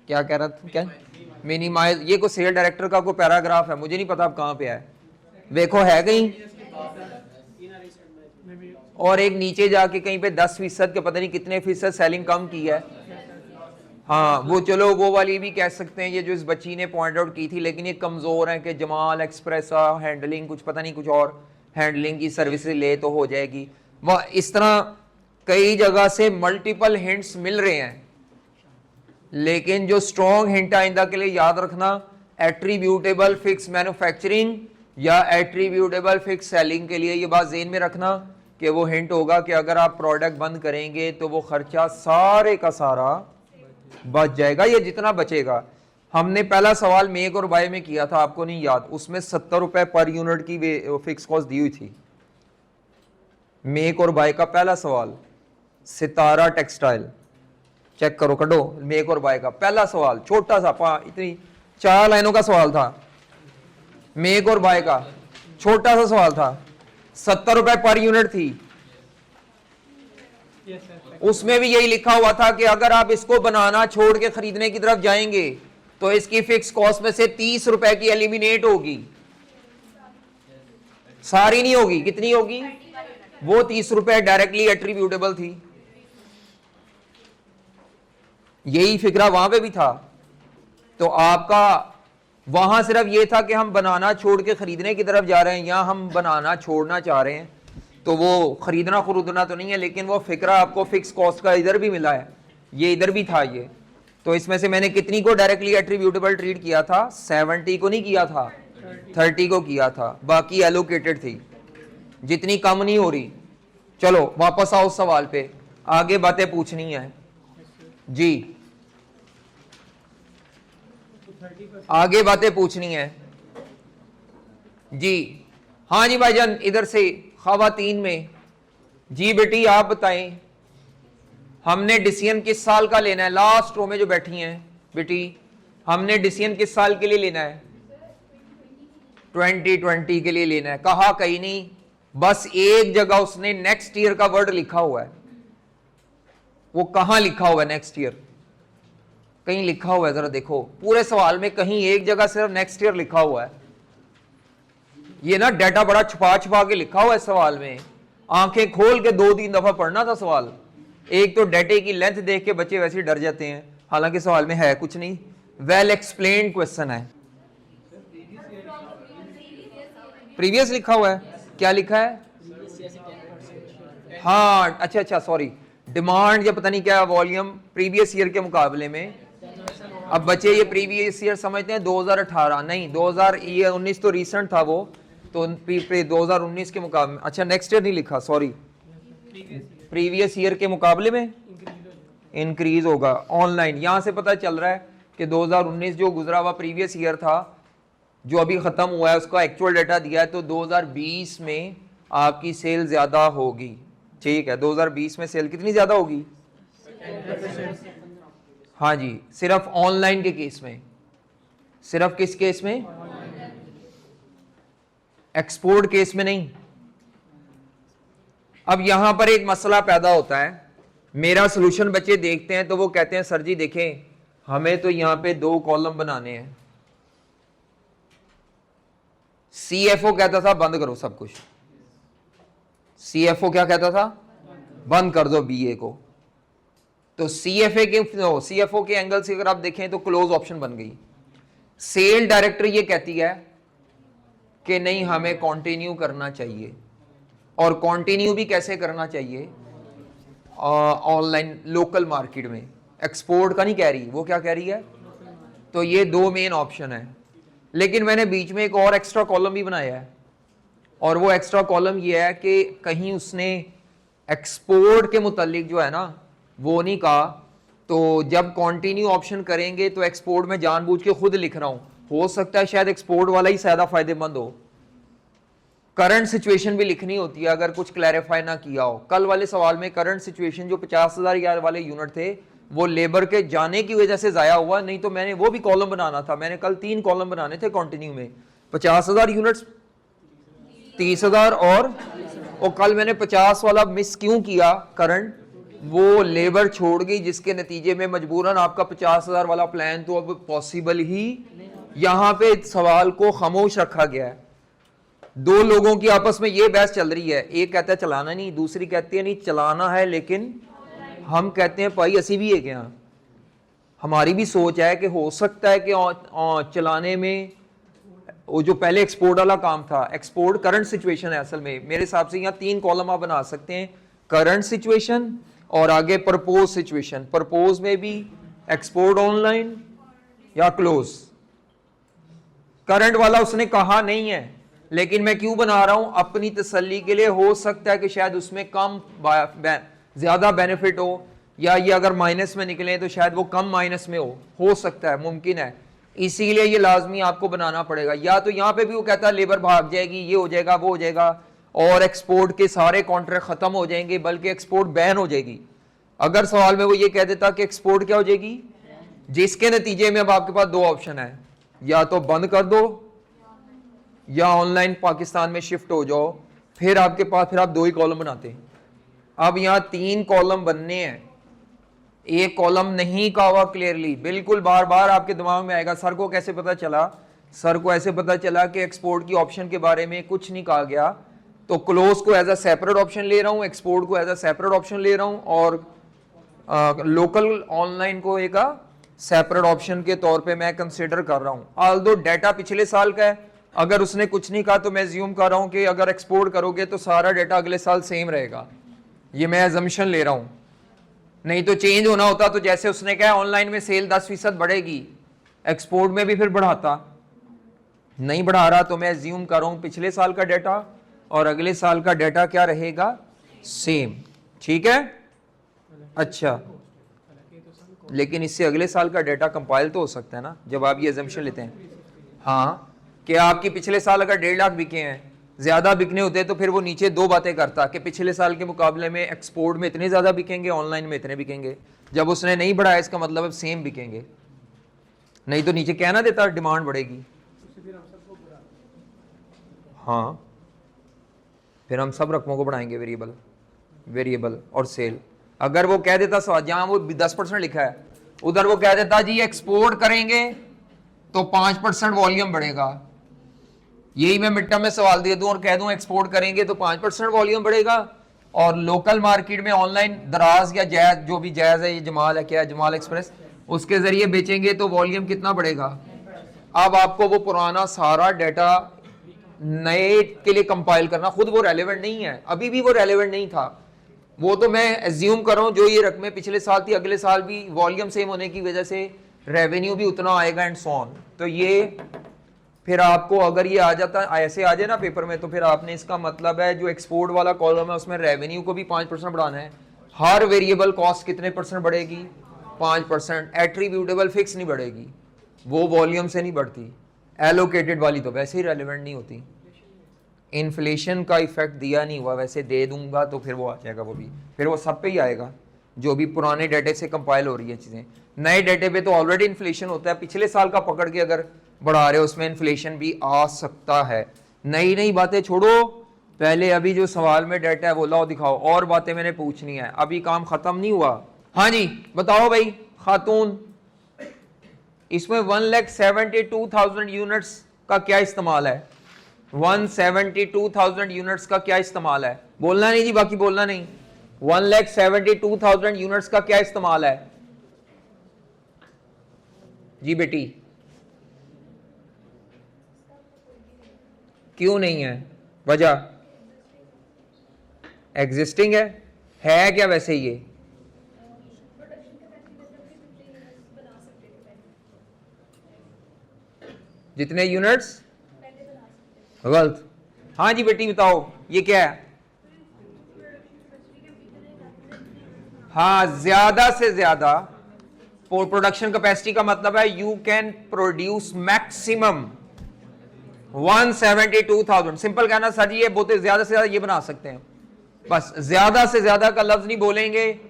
क्या कह रहा था, क्या मिनिमाइज, ये कोई सेल डायरेक्टर का कोई पैराग्राफ है, मुझे नहीं पता अब कहां पे है, देखो है कहीं, और एक नीचे जाके कहीं पे 10% के पता नहीं कितने फीसद सेलिंग कम की है। हाँ वो चलो वो वाली भी कह सकते हैं, ये जो इस बच्ची ने पॉइंट आउट की थी, लेकिन ये कमजोर है कि जमाल एक्सप्रेस हैंडलिंग कुछ पता नहीं कुछ और हैंडलिंग की सर्विस ले तो हो जाएगी। वह इस तरह कई जगह से मल्टीपल हिंट्स मिल रहे हैं, लेकिन जो स्ट्रॉन्ग हिंट आइंदा के लिए याद रखना, एट्रीब्यूटेबल फिक्स मैन्युफैक्चरिंग या एट्रीब्यूटेबल फिक्स सेलिंग के लिए ये बात ज़हन में रखना कि वो हिंट होगा कि अगर आप प्रोडक्ट बंद करेंगे तो वो खर्चा सारे का सारा बच जाएगा, ये जितना बचेगा। हमने पहला सवाल मेक और बाय में किया था, आपको नहीं याद? उसमें 70 रुपए पर यूनिट की फिक्स कॉस्ट दी हुई थी। मेक और बाय का पहला सवाल, सितारा टेक्सटाइल, चेक करो, कटो मेक और बाय का पहला सवाल, छोटा सा इतनी 4 लाइनों का सवाल था। मेक और बाय का छोटा सा सवाल था, 70 रुपए पर यूनिट थी। उसमें भी यही लिखा हुआ था कि अगर आप इसको बनाना छोड़ के खरीदने की तरफ जाएंगे तो इसकी फिक्स कॉस्ट में से 30 रुपए की एलिमिनेट होगी, सारी नहीं होगी। कितनी होगी? वो 30 रुपए डायरेक्टली एट्रीब्यूटेबल थी। यही फिक्रा वहां पे भी था। तो आपका वहां सिर्फ ये था कि हम बनाना छोड़ के खरीदने की तरफ जा रहे हैं, या हम बनाना छोड़ना चाह रहे हैं, तो वो खरीदना खरीदना तो नहीं है, लेकिन वो फिक्रा आपको फिक्स कॉस्ट का इधर भी मिला है, ये इधर भी था ये। तो इसमें से मैंने कितनी को डायरेक्टली एट्रीब्यूटेबल ट्रीट किया था? 70 को नहीं किया था, 30 को किया था, बाकी एलोकेटेड थी, जितनी कम नहीं हो रही। चलो वापस आओ सवाल पे, आगे बातें पूछनी है जी, आगे बातें पूछनी है जी। हाँ जी भाईजान, इधर से खवातीन में जी। बेटी आप बताएं, हमने डिसीजन किस साल का लेना है? लास्ट रो में जो बैठी हैं बेटी, हमने डिसीजन किस साल के लिए लेना है? 2020 के लिए लेना है। कहा कहीं नहीं, बस एक जगह उसने नेक्स्ट ईयर का वर्ड लिखा हुआ है। वो कहां लिखा हुआ है नेक्स्ट ईयर? कहीं लिखा हुआ है? जरा देखो पूरे सवाल में कहीं एक जगह सिर्फ नेक्स्ट ईयर लिखा हुआ है। ये ना डाटा बड़ा छुपा छुपा के लिखा हुआ है सवाल में, आंखें खोल के 2-3 दफा पढ़ना था सवाल। एक तो डाटे की लेंथ देख के बच्चे वैसे ही डर जाते हैं, हालांकि सवाल में है कुछ नहीं, वेल एक्सप्लेन्ड क्वेश्चन है। प्रीवियस लिखा हुआ है, क्या लिखा है? हाँ अच्छा अच्छा सॉरी, डिमांड या पता नहीं क्या वॉल्यूम प्रीवियस ईयर के मुकाबले में। अब बच्चे ये प्रीवियस ईयर समझते हैं 2018, नहीं 2019 तो रिसेंट था वो, तो 2019 के मुकाबले, अच्छा नेक्स्ट ईयर नहीं लिखा, सॉरी, प्रीवियस ईयर के मुकाबले में इंक्रीज होगा। ऑनलाइन यहां से पता चल रहा है कि 2019 जो गुजरा हुआ प्रीवियस ईयर था, जो अभी खत्म हुआ है, उसका एक्चुअल डाटा दिया है, तो 2020 में आपकी सेल ज्यादा होगी। ठीक है, 2020 में सेल कितनी ज्यादा होगी? हाँ जी, सिर्फ ऑनलाइन के केस में। सिर्फ किस केस में? एक्सपोर्ट केस में नहीं। अब यहां पर एक मसला पैदा होता है, मेरा सॉल्यूशन बच्चे देखते हैं तो वो कहते हैं सर जी देखें, हमें तो यहां पे 2 कॉलम बनाने हैं। सीएफओ कहता था बंद करो सब कुछ। सीएफओ क्या कहता था? बंद कर दो बीए को। तो सीएफओ के एंगल से अगर आप देखें तो क्लोज ऑप्शन बन गई। सेल डायरेक्टर ये कहती है कि नहीं, हमें कंटिन्यू करना चाहिए। और कंटिन्यू भी कैसे करना चाहिए? ऑनलाइन लोकल मार्केट में, एक्सपोर्ट का नहीं कह रही, वो क्या कह रही है? तो ये 2 मेन ऑप्शन है। लेकिन मैंने बीच में एक और एक्स्ट्रा कॉलम भी बनाया है, और वो एक्स्ट्रा कॉलम ये है कि कहीं उसने एक्सपोर्ट के मुतालिक जो है ना वो नहीं कहा, तो जब कंटिन्यू ऑप्शन करेंगे तो एक्सपोर्ट में जानबूझ के खुद लिख रहा हूं, हो सकता है शायद एक्सपोर्ट वाला ही ज्यादा फायदेमंद हो। करंट सिचुएशन भी लिखनी होती है अगर कुछ क्लैरिफाई ना किया हो। कल वाले सवाल में करंट सिचुएशन जो 50,000 वाले यूनिट थे वो लेबर के जाने की वजह से जाया हुआ, नहीं तो मैंने वो भी कॉलम बनाना था। मैंने कल 3 कॉलम बनाने थे कंटिन्यू में, 50,000 यूनिट्स, 30,000 और कल मैंने 50 वाला मिस क्यों किया? करंट वो लेबर छोड़ गई, जिसके नतीजे में मजबूरन आपका 50,000 वाला प्लान तो अब पॉसिबल ही। यहां पे सवाल को खामोश रखा गया है। 2 लोगों की आपस में ये बहस चल रही है, एक कहता है चलाना नहीं, दूसरी कहती है नहीं चलाना है, लेकिन हम कहते हैं भाई असी भी है क्या, हमारी भी सोच है कि हो सकता है कि चलाने में वो जो पहले एक्सपोर्ट वाला काम था, एक्सपोर्ट करंट सिचुएशन है असल में। मेरे हिसाब से यहाँ 3 कॉलम आप बना सकते हैं, करंट सिचुएशन और आगे प्रपोज सिचुएशन। प्रपोज में भी एक्सपोर्ट ऑनलाइन या क्लोज। करंट वाला उसने कहा नहीं है, लेकिन मैं क्यों बना रहा हूं? अपनी तसल्ली के लिए। हो सकता है कि शायद उसमें कम ज्यादा बेनिफिट हो, या ये अगर माइनस में निकले तो शायद वो कम माइनस में हो सकता है, मुमकिन है। इसीलिए ये लाजमी आपको बनाना पड़ेगा। या तो यहाँ पे भी वो कहता है लेबर भाग जाएगी, ये हो जाएगा, वो हो जाएगा, और एक्सपोर्ट के सारे कॉन्ट्रैक्ट खत्म हो जाएंगे, बल्कि एक्सपोर्ट बैन हो जाएगी। अगर सवाल में वो ये कह देता कि एक्सपोर्ट क्या हो जाएगी, जिसके नतीजे में अब आपके पास दो ऑप्शन है, या तो बंद कर दो या ऑनलाइन पाकिस्तान में शिफ्ट हो जाओ, फिर आपके पास फिर आप दो ही कॉलम बनाते हैं। अब यहाँ तीन कॉलम बनने हैं, एक कॉलम नहीं कहा हुआ क्लियरली, बिल्कुल बार बार आपके दिमाग में आएगा सर को कैसे पता चला, सर को ऐसे पता चला कि एक्सपोर्ट की ऑप्शन के बारे में कुछ नहीं कहा गया, तो क्लोज को एज अ सेपरेट ऑप्शन ले रहा हूँ, एक्सपोर्ट को एज अ सेपरेट ऑप्शन ले रहा हूँ, और लोकल ऑनलाइन को एक सेपरेट ऑप्शन के तौर पे मैं कंसिडर कर रहा हूँ। ऑल्दो डाटा पिछले साल का है, अगर उसने कुछ नहीं कहा तो मैं एज्यूम कर रहा हूँ कि अगर एक्सपोर्ट करोगे तो सारा डाटा अगले साल सेम रहेगा, ये मैं एजम्पशन ले रहा हूँ। नहीं तो चेंज होना होता तो जैसे उसने कहा ऑनलाइन में सेल 10% बढ़ेगी, एक्सपोर्ट में भी फिर बढ़ाता, नहीं बढ़ा रहा, तो मैं एज्यूम कर रहा हूँ पिछले साल का डाटा और अगले साल का डाटा क्या रहेगा, सेम। ठीक है, अच्छा, लेकिन इससे अगले साल का डाटा कंपाइल तो हो सकता है ना, जब आप ये एजम्पशन लेते हैं। हाँ, कि आपकी पिछले साल अगर 1.5 लाख बिके हैं, ज्यादा बिकने होते तो फिर वो नीचे दो बातें करता कि पिछले साल के मुकाबले में एक्सपोर्ट में इतने ज्यादा बिकेंगे, ऑनलाइन में इतने बिकेंगे। जब उसने नहीं बढ़ाया इसका मतलब अब सेम बिकेंगे, नहीं तो नीचे कहना देता डिमांड बढ़ेगी। हाँ, फिर हम सब रकमों को बढ़ाएंगे, वेरिएबल और सेल। अगर वो कह देता जहां वो 10% लिखा है उधर वो कह देता जी एक्सपोर्ट करेंगे तो 5% वॉल्यूम बढ़ेगा, यही मैं मिड टर्म में सवाल दे दूं और कह दूं एक्सपोर्ट करेंगे तो 5% वॉल्यूम बढ़ेगा, और लोकल मार्केट में ऑनलाइन दराज या जैज, जो भी जैज है, ये जमाल है, क्या है, जमाल एक्सप्रेस, उसके जरिए बेचेंगे तो वॉल्यूम कितना बढ़ेगा। अब आपको वो पुराना सारा डाटा नए के लिए कंपाइल करना, खुद वो रेलेवेंट नहीं है, अभी भी वो रेलेवेंट नहीं था, वो तो मैं एज्यूम कर रहा हूँ जो ये रकमें पिछले साल थी अगले साल भी वॉल्यूम सेम होने की वजह से रेवेन्यू भी उतना आएगा एंड सो ऑन। तो ये फिर आपको अगर ये आ जाता ऐसे आ जाए ना पेपर में, तो फिर आपने इसका मतलब है जो एक्सपोर्ट वाला कॉलम है उसमें रेवेन्यू को भी 5% बढ़ाना है, हर वेरिएबल कॉस्ट कितने % बढ़ेगी, 5%। एट्रीब्यूटेबल फिक्स नहीं बढ़ेगी, वो वॉल्यूम से नहीं बढ़ती, एलोकेटेड वाली तो वैसे ही रेलिवेंट नहीं होती, इन्फ्लेशन का इफेक्ट दिया नहीं हुआ, वैसे दे दूंगा तो फिर वो आ जाएगा, वो भी फिर वो सब पे ही आएगा जो भी पुराने डाटे से कंपाइल हो रही है चीज़ें। नए डाटे पे तो ऑलरेडी इन्फ्लेशन होता है, पिछले साल का पकड़ के अगर बढ़ा रहे हो उसमें इन्फ्लेशन भी आ सकता है। नई नई बातें छोड़ो, पहले अभी जो सवाल में डाटा है वो लाओ दिखाओ, और बातें मैंने पूछनी है, अभी काम खत्म नहीं हुआ। हाँ जी बताओ भाई खातून, इसमें 1,72,000 यूनिट्स का क्या इस्तेमाल है, 172,000 यूनिट्स का क्या इस्तेमाल है, बोलना नहीं जी, बाकी बोलना नहीं। 1,72,000 यूनिट्स का क्या इस्तेमाल है जी बेटी, क्यों नहीं है, वजह एग्जिस्टिंग है क्या वैसे ये, जितने यूनिट्स, गलत। हाँ जी बेटी बताओ ये क्या है, हाँ ज्यादा से ज्यादा प्रोडक्शन कैपेसिटी का मतलब है you can produce maximum 172,000। Simple कहना सर जी ये बोलते ज्यादा से ज्यादा ये बना सकते हैं, बस ज्यादा से ज्यादा का लफ्ज नहीं बोलेंगे,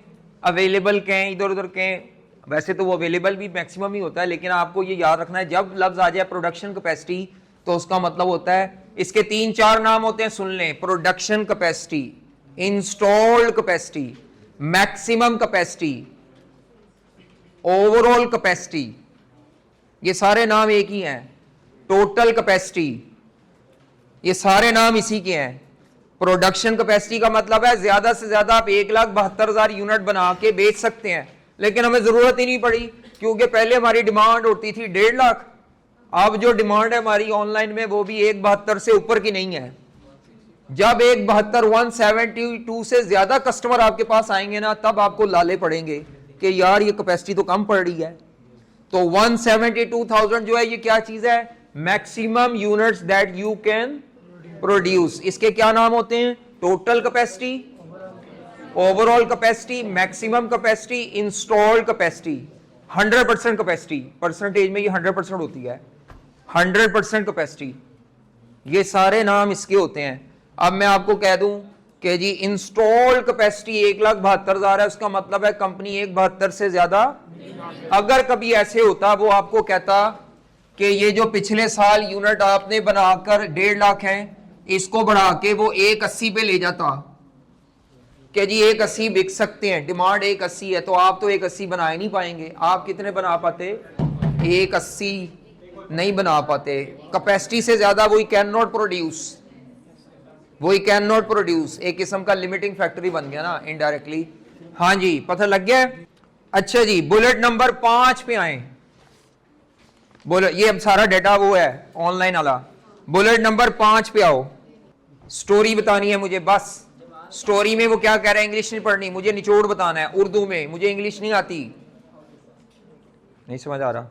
अवेलेबल कहें इधर उधर कहें, वैसे तो वो अवेलेबल भी मैक्सिमम ही होता है, लेकिन आपको ये याद रखना है जब लफ्ज आ जाए प्रोडक्शन कैपेसिटी तो उसका मतलब होता है, इसके 3-4 नाम होते हैं सुन लें, production capacity, installed capacity, maximum capacity, overall capacity, ये सारे नाम एक ही हैं, टोटल कैपेसिटी, ये सारे नाम इसी के हैं। प्रोडक्शन कैपेसिटी का मतलब है ज्यादा से ज्यादा आप 1,72,000 यूनिट बना के बेच सकते हैं, लेकिन हमें जरूरत ही नहीं पड़ी क्योंकि पहले हमारी डिमांड होती थी 1.5 लाख, अब जो डिमांड है हमारी ऑनलाइन में वो भी 1,72 से ऊपर की नहीं है। जब 1,72 से ज्यादा कस्टमर आपके पास आएंगे ना, तब आपको लाले पड़ेंगे कि यार ये कैपेसिटी तो कम पड़ रही है। तो 172,000 जो है ये क्या चीज है, maximum units that you can produce. इसके क्या नाम होते हैं, total capacity, overall capacity, maximum capacity, installed capacity. 100% capacity, percentage में ये 100% होती है, 100% कैपेसिटी, ये सारे नाम इसके होते हैं। अब मैं आपको कह दूं कि जी इंस्टॉल्ड कैपेसिटी 1,72,000 है, उसका मतलब है कंपनी 1,72 से ज्यादा, अगर कभी ऐसे होता वो आपको कहता कि ये जो पिछले साल यूनिट आपने बनाकर 1.5 लाख है, इसको बढ़ा के वो 1,80 पे ले जाता कि जी 1,80 बिक सकते हैं, डिमांड 1,80 है, तो आप तो 1,80 बना ही नहीं पाएंगे। आप कितने बना पाते? 1,80 नहीं बना पाते। कैपेसिटी से ज्यादा वही कैन नॉट प्रोड्यूस, वही कैन नॉट प्रोड्यूस, एक किस्म का लिमिटिंग फैक्टरी बन गया ना इनडायरेक्टली। हाँ जी, पता लग गया। अच्छा जी, बुलेट नंबर 5 पे आए। बोलो, ये अब सारा डेटा वो है ऑनलाइन वाला। बुलेट नंबर 5 पे आओ। स्टोरी बतानी है मुझे बस। स्टोरी में वो क्या कह रहा है, इंग्लिश नहीं पढ़नी, मुझे निचोड़ बताना है उर्दू में, मुझे इंग्लिश नहीं आती। नहीं समझ आ रहा?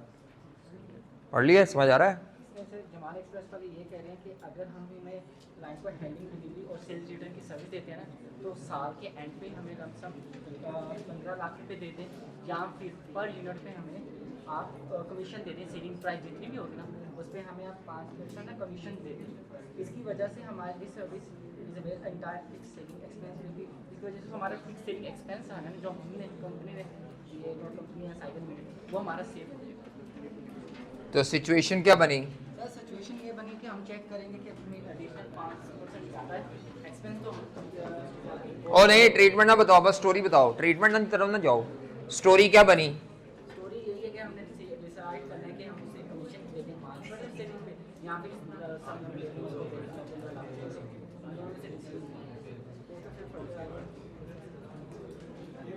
पढ़ लिया, समझ आ रहा है? जमाल एक्सप्रेस वाले ये कह रहे हैं कि अगर हम हमें लाइन पर हैंडलिंग, डिलीवरी और सेल्स रिटर्न की सर्विस देते हैं ना, तो साल के एंड पे हमें लमसम 15 लाख रुपए दे दें, या फिर पर यूनिट पे हमें आप कमीशन दे दें, सेलिंग प्राइस जितनी भी होगी ना उस पर हमें आप 5% ना कमीशन दे दें। इसकी वजह से हमारी service is a entire fix selling expense will be, इसकी वजह से हमारा फिक्स सेलिंग एक्सपेंस है ना जो हमने कंपनी ने ये जो कंपनी है साइबर में, वो हमारा सेव हो जाएगा। तो सिचुएशन क्या बनी? सर सिचुएशन ये बनी कि हम चेक करेंगे कि अपनी एडिशनल 5% ज़्यादा है एक्सपेंस, तो और नहीं, ट्रीटमेंट ना बताओ, बस स्टोरी बताओ, ट्रीटमेंट की तरफ ना जाओ। स्टोरी क्या बनी? स्टोरी यही है कि हमने डिसाइड करना है कि हम उसे कमीशन दे दें 5% सेलिंग पे, यहाँ पे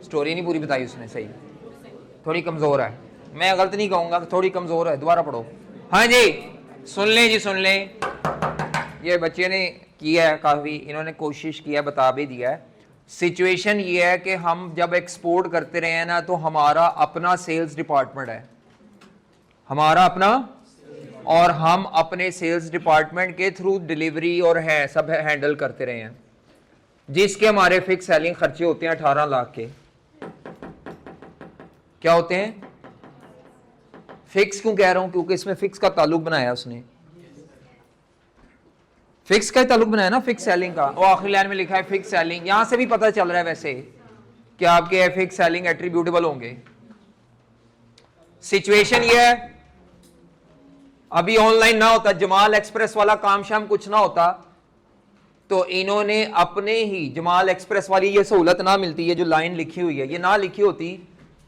स्टोरी नहीं पूरी बताई उसने, सही, थोड़ी कमजोर है, मैं गलत नहीं कहूंगा, थोड़ी कमजोर है, दोबारा पढ़ो। हाँ जी, सुन लें जी, सुन लें। ये बच्चे ने किया है काफी, इन्होंने कोशिश किया, बता भी दिया है। सिचुएशन ये है कि हम जब एक्सपोर्ट करते रहे हैं ना, तो हमारा अपना सेल्स डिपार्टमेंट है, हमारा अपना, और हम अपने सेल्स डिपार्टमेंट के थ्रू डिलीवरी और है सब हैंडल करते रहे हैं, जिसके हमारे फिक्स सेलिंग खर्चे होते हैं 18 लाख के। क्या होते हैं? फिक्स क्यों कह रहा हूं? क्योंकि इसमें फिक्स का ताल्लुक बनाया उसने, फिक्स का ताल्लुक बनाया ना फिक्स सेलिंग का। और आखिरी लाइन में लिखा है फिक्स सेलिंग, यहां से भी पता चल रहा है वैसे कि आपके फिक्स सेलिंग एट्रीब्यूटेबल होंगे। सिचुएशन ये है, अभी ऑनलाइन ना होता, जमाल एक्सप्रेस वाला काम शाम कुछ ना होता, तो इन्होंने अपने ही जमाल एक्सप्रेस वाली ये सहूलत ना मिलती, ये जो लाइन लिखी हुई है ये ना लिखी होती,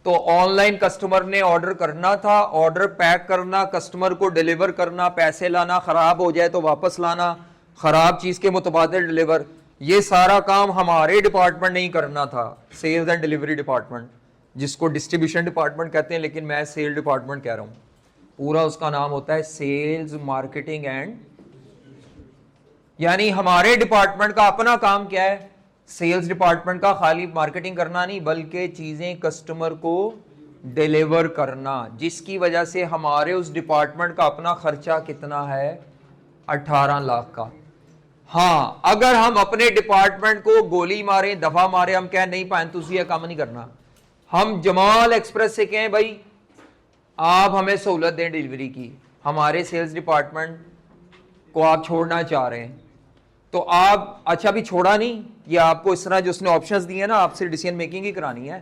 तो ऑनलाइन कस्टमर ने ऑर्डर करना था, ऑर्डर पैक करना, कस्टमर को डिलीवर करना, पैसे लाना, खराब हो जाए तो वापस लाना, खराब चीज के मुतबादिल डिलीवर, ये सारा काम हमारे डिपार्टमेंट नहीं करना था, सेल्स एंड डिलीवरी डिपार्टमेंट, जिसको डिस्ट्रीब्यूशन डिपार्टमेंट कहते हैं, लेकिन मैं सेल डिपार्टमेंट कह रहा हूं। पूरा उसका नाम होता है सेल्स मार्केटिंग एंड, यानी हमारे डिपार्टमेंट का अपना काम क्या है? सेल्स डिपार्टमेंट का खाली मार्केटिंग करना नहीं, बल्कि चीजें कस्टमर को डिलीवर करना, जिसकी वजह से हमारे उस डिपार्टमेंट का अपना खर्चा कितना है? 18 लाख का। हाँ, अगर हम अपने डिपार्टमेंट को गोली मारे, दफा मारे, हम कहें नहीं पाए तुझे यह काम नहीं करना, हम जमाल एक्सप्रेस से कहें भाई आप हमें सहूलत दें डिलीवरी की, हमारे सेल्स डिपार्टमेंट को आप छोड़ना चाह रहे हैं, तो आप, अच्छा अभी छोड़ा नहीं, ये आपको इस तरह जो उसने ऑप्शंस दिए ना, आपसे डिसीजन मेकिंग ही करानी है,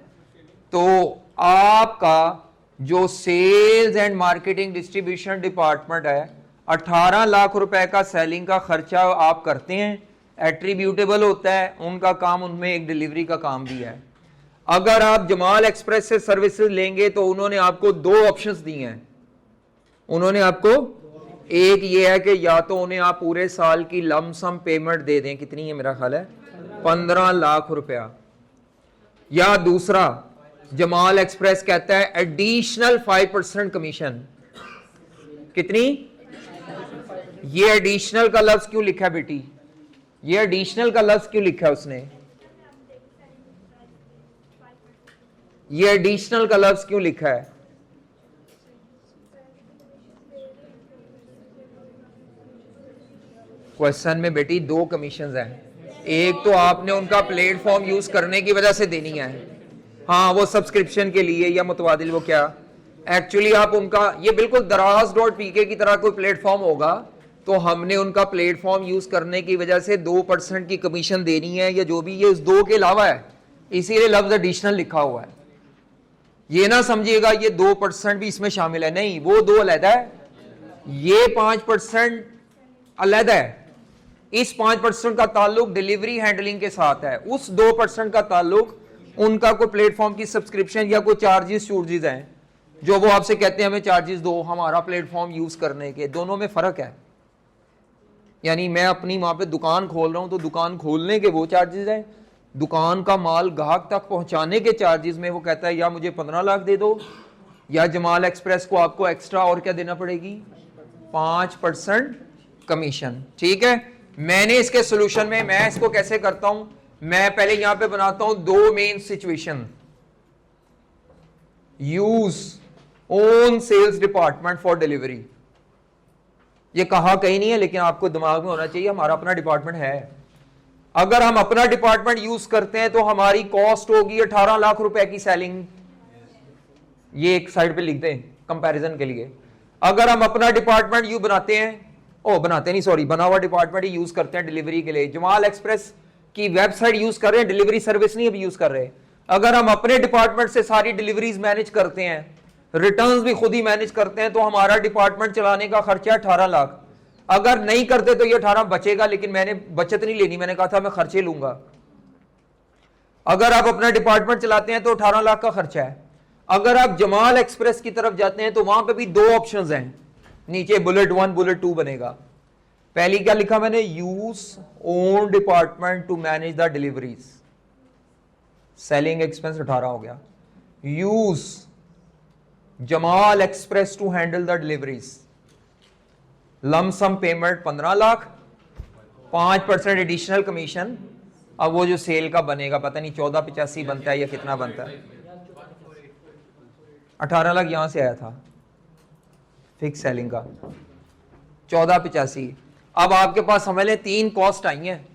तो आपका जो sales and marketing distribution department है, 18 लाख रुपए का सेलिंग का खर्चा आप करते हैं, एट्रीब्यूटेबल होता है, उनका काम, उनमें एक डिलीवरी का काम भी है। अगर आप जमाल एक्सप्रेस से सर्विसेज लेंगे तो उन्होंने आपको 2 ऑप्शंस दिए हैं, उन्होंने आपको, एक ये है कि या तो उन्हें आप पूरे साल की लमसम पेमेंट दे दें, कितनी है मेरा ख्याल है 15 लाख रुपया, या दूसरा जमाल एक्सप्रेस कहता है एडिशनल 5% कमीशन। कितनी? ये एडिशनल का लफ्ज क्यों लिखा है बेटी? ये एडिशनल का लफ्ज क्यों लिखा है उसने? ये एडिशनल का लफ्ज क्यों लिखा है? क्वेश्चन में बेटी 2 कमीशंस हैं, एक तो आपने उनका प्लेटफॉर्म यूज करने की वजह से देनी है, हाँ वो सब्सक्रिप्शन के लिए या मुतबादिल वो क्या, एक्चुअली आप उनका ये बिल्कुल दराज.pk की तरह कोई प्लेटफॉर्म होगा तो हमने उनका प्लेटफॉर्म यूज करने की वजह से 2% की कमीशन देनी है या जो भी, ये उस 2 के अलावा है, इसीलिए लफ्ज एडिशनल लिखा हुआ है। ये ना समझिएगा ये 2% भी इसमें शामिल है, नहीं, वो 2 अलहदा है, ये 5% अलहदा है। इस 5% का ताल्लुक डिलीवरी हैंडलिंग के साथ है, उस 2% का ताल्लुक उनका कोई प्लेटफॉर्म की सब्सक्रिप्शन या कोई चार्जेस हैं जो वो आपसे कहते हैं हमें चार्जेस दो हमारा प्लेटफॉर्म यूज करने के, दोनों में फर्क है। यानी मैं अपनी वहां पे दुकान खोल रहा हूं तो दुकान खोलने के वो चार्जेस हैं, दुकान का माल ग्राहक तक पहुंचाने के चार्जेस में वो कहता है या मुझे 15 लाख दे दो या जमाल एक्सप्रेस को आपको एक्स्ट्रा और क्या देना पड़ेगी, 5% कमीशन। ठीक है, मैंने इसके सोल्यूशन में मैं इसको कैसे करता हूं, मैं पहले यहां पे बनाता हूं 2 main situation. Use own sales department for delivery, ये कहा कहीं नहीं है लेकिन आपको दिमाग में होना चाहिए हमारा अपना डिपार्टमेंट है। अगर हम अपना डिपार्टमेंट यूज करते हैं तो हमारी कॉस्ट होगी 18 लाख रुपए की सेलिंग, ये एक साइड पे लिख दें कंपैरिजन के लिए। अगर हम अपना डिपार्टमेंट यू बनाते हैं, बना हुआ डिपार्टमेंट ही यूज करते हैं डिलीवरी के लिए, जमाल एक्सप्रेस की वेबसाइट यूज कर रहे हैं, डिलीवरी सर्विस नहीं अभी यूज कर रहे। अगर हम अपने डिपार्टमेंट से सारी डिलीवरीज मैनेज करते हैं, रिटर्न्स भी खुद ही मैनेज करते हैं, तो हमारा डिपार्टमेंट चलाने का खर्चा 18 लाख। अगर नहीं करते तो ये 18 बचेगा, लेकिन मैंने बचत नहीं लेनी, मैंने कहा था मैं खर्चे लूंगा। अगर आप अपना डिपार्टमेंट चलाते हैं तो 18 लाख का खर्चा है। अगर आप जमाल एक्सप्रेस की तरफ जाते हैं तो वहां पे भी 2 ऑप्शंस हैं, नीचे बुलेट 1 बुलेट 2 बनेगा। पहली क्या लिखा मैंने, use own department to manage the deliveries, selling expense 18 हो गया। Use Jamal express to handle the deliveries, lumpsum payment 15 lakh, 5% additional commission. अब वो जो सेल का बनेगा पता नहीं 1485 बनता है या कितना बनता है, 18 लाख यहां से आया था फिक्स सेलिंग का, 1485। अब आपके पास समझ लें 3 कॉस्ट आई हैं।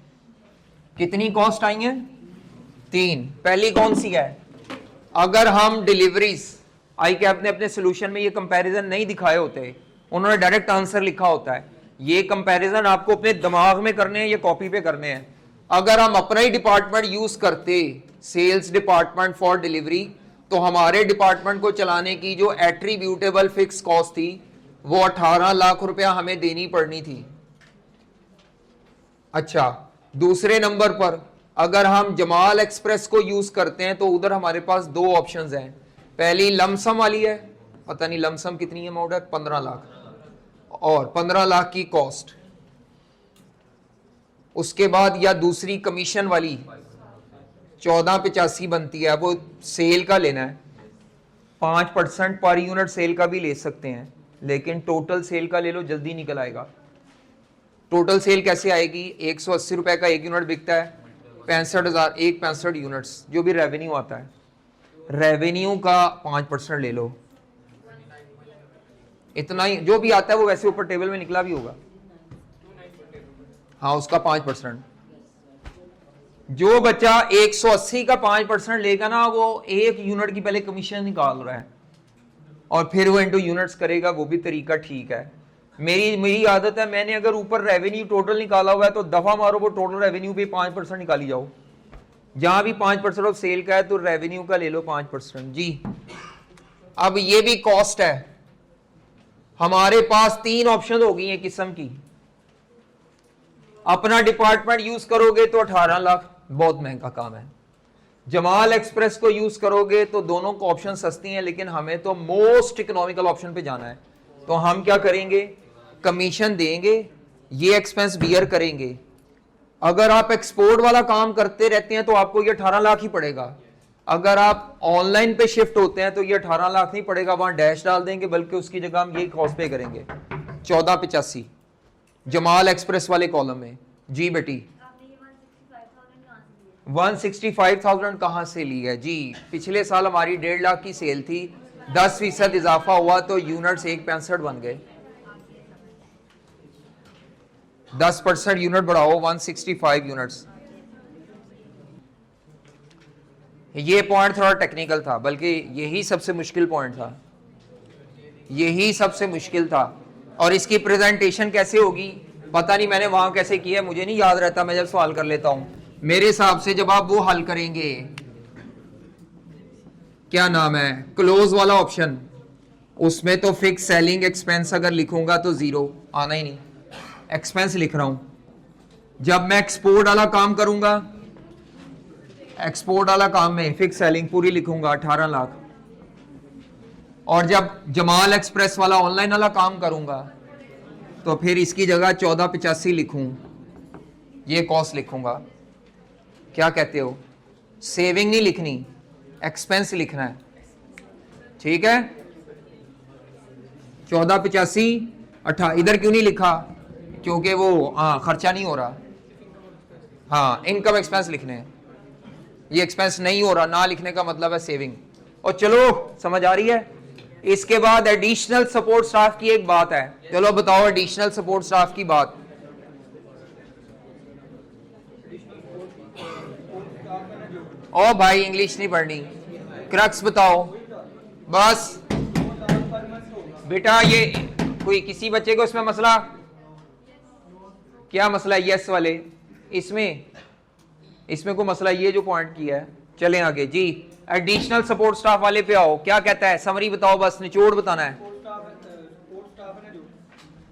कितनी कॉस्ट आई हैं, 3। पहली कौन सी है, अगर हम डिलीवरीज, आई कैप ने अपने सोल्यूशन में ये कंपैरिजन नहीं दिखाए होते, उन्होंने डायरेक्ट आंसर लिखा होता है। ये कंपैरिजन आपको अपने दिमाग में करने हैं या कॉपी पे करने हैं। अगर हम अपना ही डिपार्टमेंट यूज करते, सेल्स डिपार्टमेंट फॉर डिलीवरी, तो हमारे डिपार्टमेंट को चलाने की जो एट्रीब्यूटेबल फिक्स कॉस्ट थी वो 18 लाख रुपया हमें देनी पड़नी थी। अच्छा, दूसरे नंबर पर अगर हम जमाल एक्सप्रेस को यूज करते हैं तो उधर हमारे पास 2 ऑप्शंस हैं। पहली लमसम वाली है, पता नहीं लमसम कितनी अमाउंट है, 15 लाख, और 15 लाख की कॉस्ट। उसके बाद या दूसरी कमीशन वाली 1485 बनती है, वो सेल का लेना है, 5% पर यूनिट सेल का भी ले सकते हैं, लेकिन टोटल सेल का ले लो, जल्दी निकल आएगा। टोटल सेल कैसे आएगी, 180 रुपए का 1 यूनिट बिकता है, 65,000 एक 65 यूनिट्स, जो भी रेवेन्यू आता है, रेवेन्यू का 5% ले लो, इतना ही जो भी आता है वो वैसे ऊपर टेबल में निकला भी होगा। हाँ, उसका 5%। जो बच्चा 180 का 5% लेगा ना, वो 1 यूनिट की पहले कमीशन निकाल रहा है और फिर वो इनटू यूनिट्स करेगा, वो भी तरीका ठीक है। मेरी आदत है, मैंने अगर ऊपर रेवेन्यू टोटल निकाला हुआ है तो दफा मारो वो टोटल रेवेन्यू पे 5% निकाली जाओ। जहां भी 5% ऑफ सेल का है तो रेवेन्यू का ले लो 5% जी। अब ये भी कॉस्ट है, हमारे पास 3 ऑप्शन हो गई हैं किस्म की। अपना डिपार्टमेंट यूज करोगे तो 18 लाख, बहुत महंगा काम है। जमाल एक्सप्रेस को यूज करोगे तो दोनों को ऑप्शन सस्ती हैं, लेकिन हमें तो मोस्ट इकोनॉमिकल ऑप्शन पे जाना है। तो हम क्या करेंगे, कमीशन देंगे, ये एक्सपेंस बियर करेंगे। अगर आप एक्सपोर्ट वाला काम करते रहते हैं तो आपको ये 18 लाख ही पड़ेगा। अगर आप ऑनलाइन पे शिफ्ट होते हैं तो ये 18 लाख नहीं पड़ेगा, वहां डैश डाल देंगे, बल्कि उसकी जगह हम ये कॉस्ट पे करेंगे 1485 जमाल एक्सप्रेस वाले कॉलम में। जी बेटी, 165,000 कहां से ली है जी? पिछले साल हमारी 1.5 लाख की सेल थी, 10% इजाफा हुआ तो यूनिट्स 165 बन गए। 10% यूनिट बढ़ाओ, 165 यूनिट्स। ये पॉइंट थोड़ा टेक्निकल था, बल्कि यही सबसे मुश्किल पॉइंट था। यही सबसे मुश्किल था। और इसकी प्रेजेंटेशन कैसे होगी पता नहीं, मैंने वहां कैसे किया है मुझे नहीं याद रहता, मैं जब सवाल कर लेता हूं। मेरे हिसाब से जब आप वो हल करेंगे, क्या नाम है, क्लोज वाला ऑप्शन, उसमें तो फिक्स सेलिंग एक्सपेंस अगर लिखूंगा तो जीरो आना ही नहीं, एक्सपेंस लिख रहा हूं। जब मैं एक्सपोर्ट वाला काम करूंगा, एक्सपोर्ट वाला काम में फिक्स सेलिंग पूरी लिखूंगा 18 लाख, और जब जमाल एक्सप्रेस वाला ऑनलाइन वाला काम करूंगा तो फिर इसकी जगह 1485 लिखूं, ये कॉस्ट लिखूंगा। क्या कहते हो? सेविंग नहीं लिखनी, एक्सपेंस लिखना है, ठीक है। 1485 इधर क्यों नहीं लिखा? क्योंकि वो खर्चा नहीं हो रहा। हाँ, इनकम एक्सपेंस लिखने हैं, ये एक्सपेंस नहीं हो रहा, ना लिखने का मतलब है सेविंग। और चलो समझ आ रही है। इसके बाद एडिशनल सपोर्ट स्टाफ की एक बात है, चलो बताओ एडिशनल सपोर्ट स्टाफ की बात। ओ भाई इंग्लिश नहीं पढ़नी, क्रक्स बताओ बस बेटा। ये कोई किसी बच्चे को इसमें मसला, क्या मसला है? यस वाले इसमें कोई मसला, ये जो पॉइंट किया है। चलें आगे जी, एडिशनल सपोर्ट स्टाफ वाले पे आओ, क्या कहता है? समरी बताओ, बस निचोड़ बताना है। सपोर्ट स्टाफ है ना, जो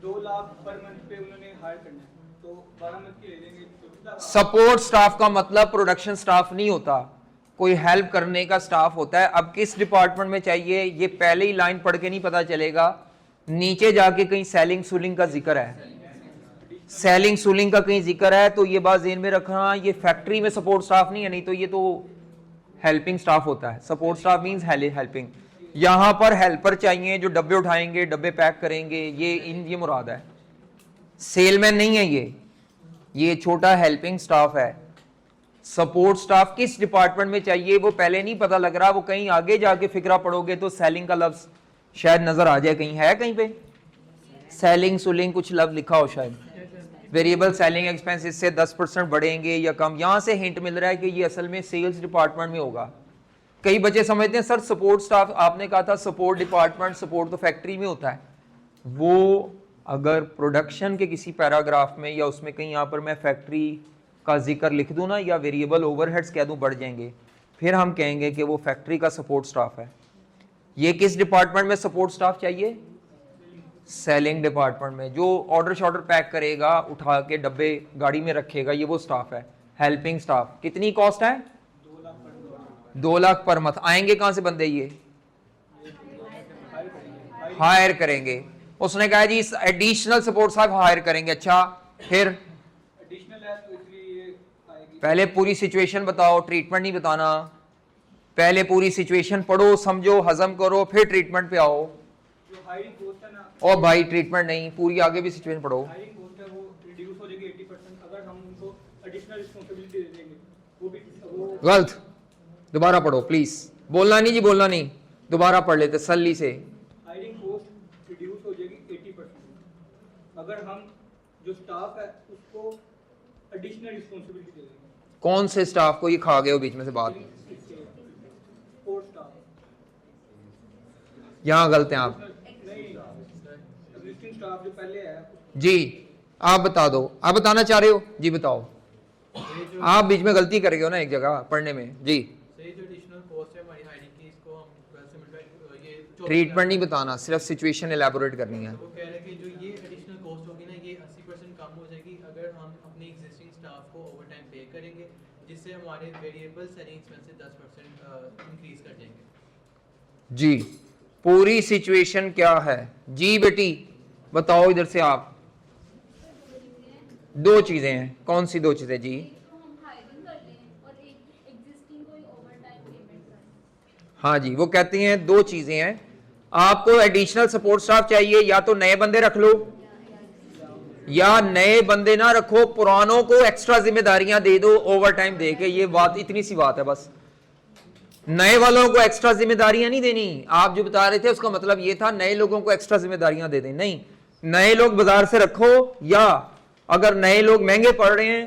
2 लाख पर मंथ पे उन्होंने हायर करना है, तो 12 मंथ के ले लेंगे। सपोर्ट स्टाफ का मतलब प्रोडक्शन स्टाफ नहीं होता, कोई हेल्प करने का स्टाफ होता है। अब किस डिपार्टमेंट में चाहिए ये पहले ही लाइन पढ़ के नहीं पता चलेगा, नीचे जाके कहीं सेलिंग सूलिंग का जिक्र है, सेलिंग सूलिंग का कहीं जिक्र है, तो ये बात ज़हन में रखना, ये फैक्ट्री में सपोर्ट स्टाफ नहीं है, नहीं तो ये तो हेल्पिंग स्टाफ होता है। Support staff means helping. यहां पर हेल्पर चाहिए जो डब्बे उठाएंगे, डब्बे पैक करेंगे, ये मुराद है। सेलमैन नहीं है ये छोटा हेल्पिंग स्टाफ है। सपोर्ट स्टाफ किस डिपार्टमेंट में चाहिए वो पहले नहीं पता लग रहा, वो कहीं आगे जाके फिक्रा पढ़ोगे तो सेलिंग का लफ्ज शायद नजर आ जाए, कहीं है कहीं पे सेलिंग सुलिंग कुछ लफ्ज लिखा हो शायद। वेरिएबल सेलिंग एक्सपेंस इससे 10% बढ़ेंगे या कम, यहां से हिंट मिल रहा है कि ये असल में सेल्स डिपार्टमेंट में होगा। कई बच्चे समझते हैं सर सपोर्ट स्टाफ, आपने कहा था सपोर्ट डिपार्टमेंट, सपोर्ट तो फैक्ट्री में होता है। वो अगर प्रोडक्शन के किसी पैराग्राफ में या उसमें कहीं यहाँ पर मैं फैक्ट्री का जिक्र लिख दूं ना, या वेरिएबल ओवरहेड्स कह दूं बढ़ जाएंगे, फिर हम कहेंगे कि वो फैक्ट्री का सपोर्ट स्टाफ है। ये किस डिपार्टमेंट में सपोर्ट स्टाफ चाहिए? सेलिंग डिपार्टमेंट में। जो ऑर्डर शॉर्डर पैक करेगा, उठा के डब्बे गाड़ी में रखेगा, ये वो स्टाफ है, हेल्पिंग स्टाफ। कितनी कॉस्ट है? 2 लाख पर मंथ। आएंगे कहां से बंदे? ये हायर करेंगे। उसने कहा जी एडिशनल सपोर्ट स्टाफ हायर करेंगे। अच्छा फिर एडिशनल है तो इसलिए ये आएगी। पहले पूरी सिचुएशन बताओ, ट्रीटमेंट नहीं बताना। पहले पूरी सिचुएशन पढ़ो, समझो, हजम करो, फिर ट्रीटमेंट पे आओ। जो हायरिंग कॉस्ट है ना, ओ भाई ट्रीटमेंट नहीं, पूरी आगे भी सिचुएशन पढ़ो। हायरिंग कॉस्ट है वो रिड्यूस हो जाएगी 80%। अगर हम उनको एडिशनल रिस्पांसिबिलिटी दे देंगे, वो गलत, दोबारा पढ़ो प्लीज। बोलना नहीं जी, बोलना नहीं, दोबारा पढ़ लेते तसल्ली से। हायरिंग कॉस्ट रिड्यूस हो जाएगी 80%। अगर हम जो स्टाफ है उसको एडिशनल रिस्पांसिबिलिटी दे देंगे। कौन से स्टाफ को? ये खा गए हो बीच में से बात, सपोर्ट स्टाफ यहाँ गलत हैं आप नहीं, एग्जिस्टिंग स्टाफ जो पहले है जी। आप बता दो, आप बताना चाह रहे हो जी, बताओ। आप बीच में गलती कर गए हो ना एक जगह पढ़ने में जी। ट्रीटमेंट नहीं बताना, सिर्फ सिचुएशन एलैबोरेट करनी है। वो कह रहे हैं कि जो ये एडिशनल कॉस्ट होगी ना, ये 80% कम हो जाएगी अगर हम अपने एग्जिस्टिंग स्टाफ को ओवरटाइम पे करेंगे, जिससे हमारे वेरिएबल सेलिंग एक्सपेंसेस 10% इंक्रीज कर जाएंगे। जी पूरी सिचुएशन क्या है जी? बेटी बताओ इधर से आप। 2 चीजें हैं। कौन सी 2 चीजें जी? हाँ जी, वो कहती हैं 2 चीजें हैं। आपको एडिशनल सपोर्ट स्टाफ चाहिए, या तो नए बंदे रख लो, या नए बंदे ना रखो, पुरानों को एक्स्ट्रा जिम्मेदारियां दे दो ओवर टाइम दे के। ये बात, इतनी सी बात है बस। नए वालों को एक्स्ट्रा जिम्मेदारियां नहीं देनी। आप जो बता रहे थे उसका मतलब ये था नए लोगों को एक्स्ट्रा जिम्मेदारियां दे दें, नहीं। नए लोग बाजार से रखो, या अगर नए लोग महंगे पड़ रहे हैं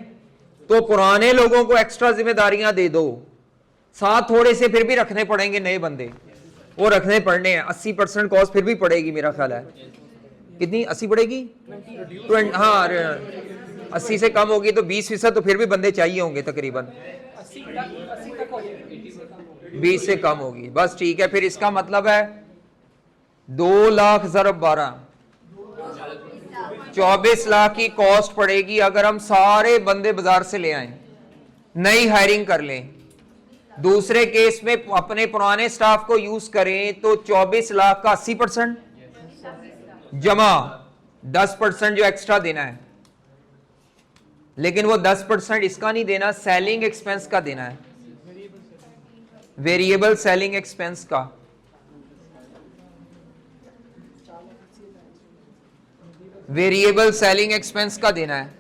तो पुराने लोगों को एक्स्ट्रा जिम्मेदारियां दे दो, साथ थोड़े से फिर भी रखने पड़ेंगे नए बंदे। वो रखने पड़ने हैं। 80% कॉस्ट फिर भी पड़ेगी मेरा ख्याल है, कितनी 80 पड़ेगी 20, हाँ 80 से कम होगी तो 20% तो फिर भी बंदे चाहिए होंगे तकरीबन, 80 तक हो जाएगी। 20 से कम होगी, बस ठीक है। फिर इसका मतलब है 2 लाख ज़रब 12, 24 लाख की कॉस्ट पड़ेगी अगर हम सारे बंदे बाजार से ले आए, नई हायरिंग कर लें। दूसरे केस में अपने पुराने स्टाफ को यूज करें तो 24 लाख का 80% जमा, 10% जो एक्स्ट्रा देना है, लेकिन वो 10% इसका नहीं देना, सेलिंग एक्सपेंस का देना है, वेरिएबल सेलिंग एक्सपेंस का। वेरिएबल सेलिंग एक्सपेंस का देना है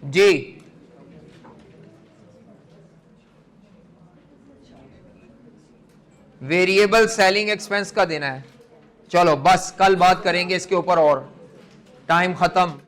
जी। वेरिएबल सेलिंग एक्सपेंस का देना है। चलो बस कल बात करेंगे इसके ऊपर, और टाइम खत्म।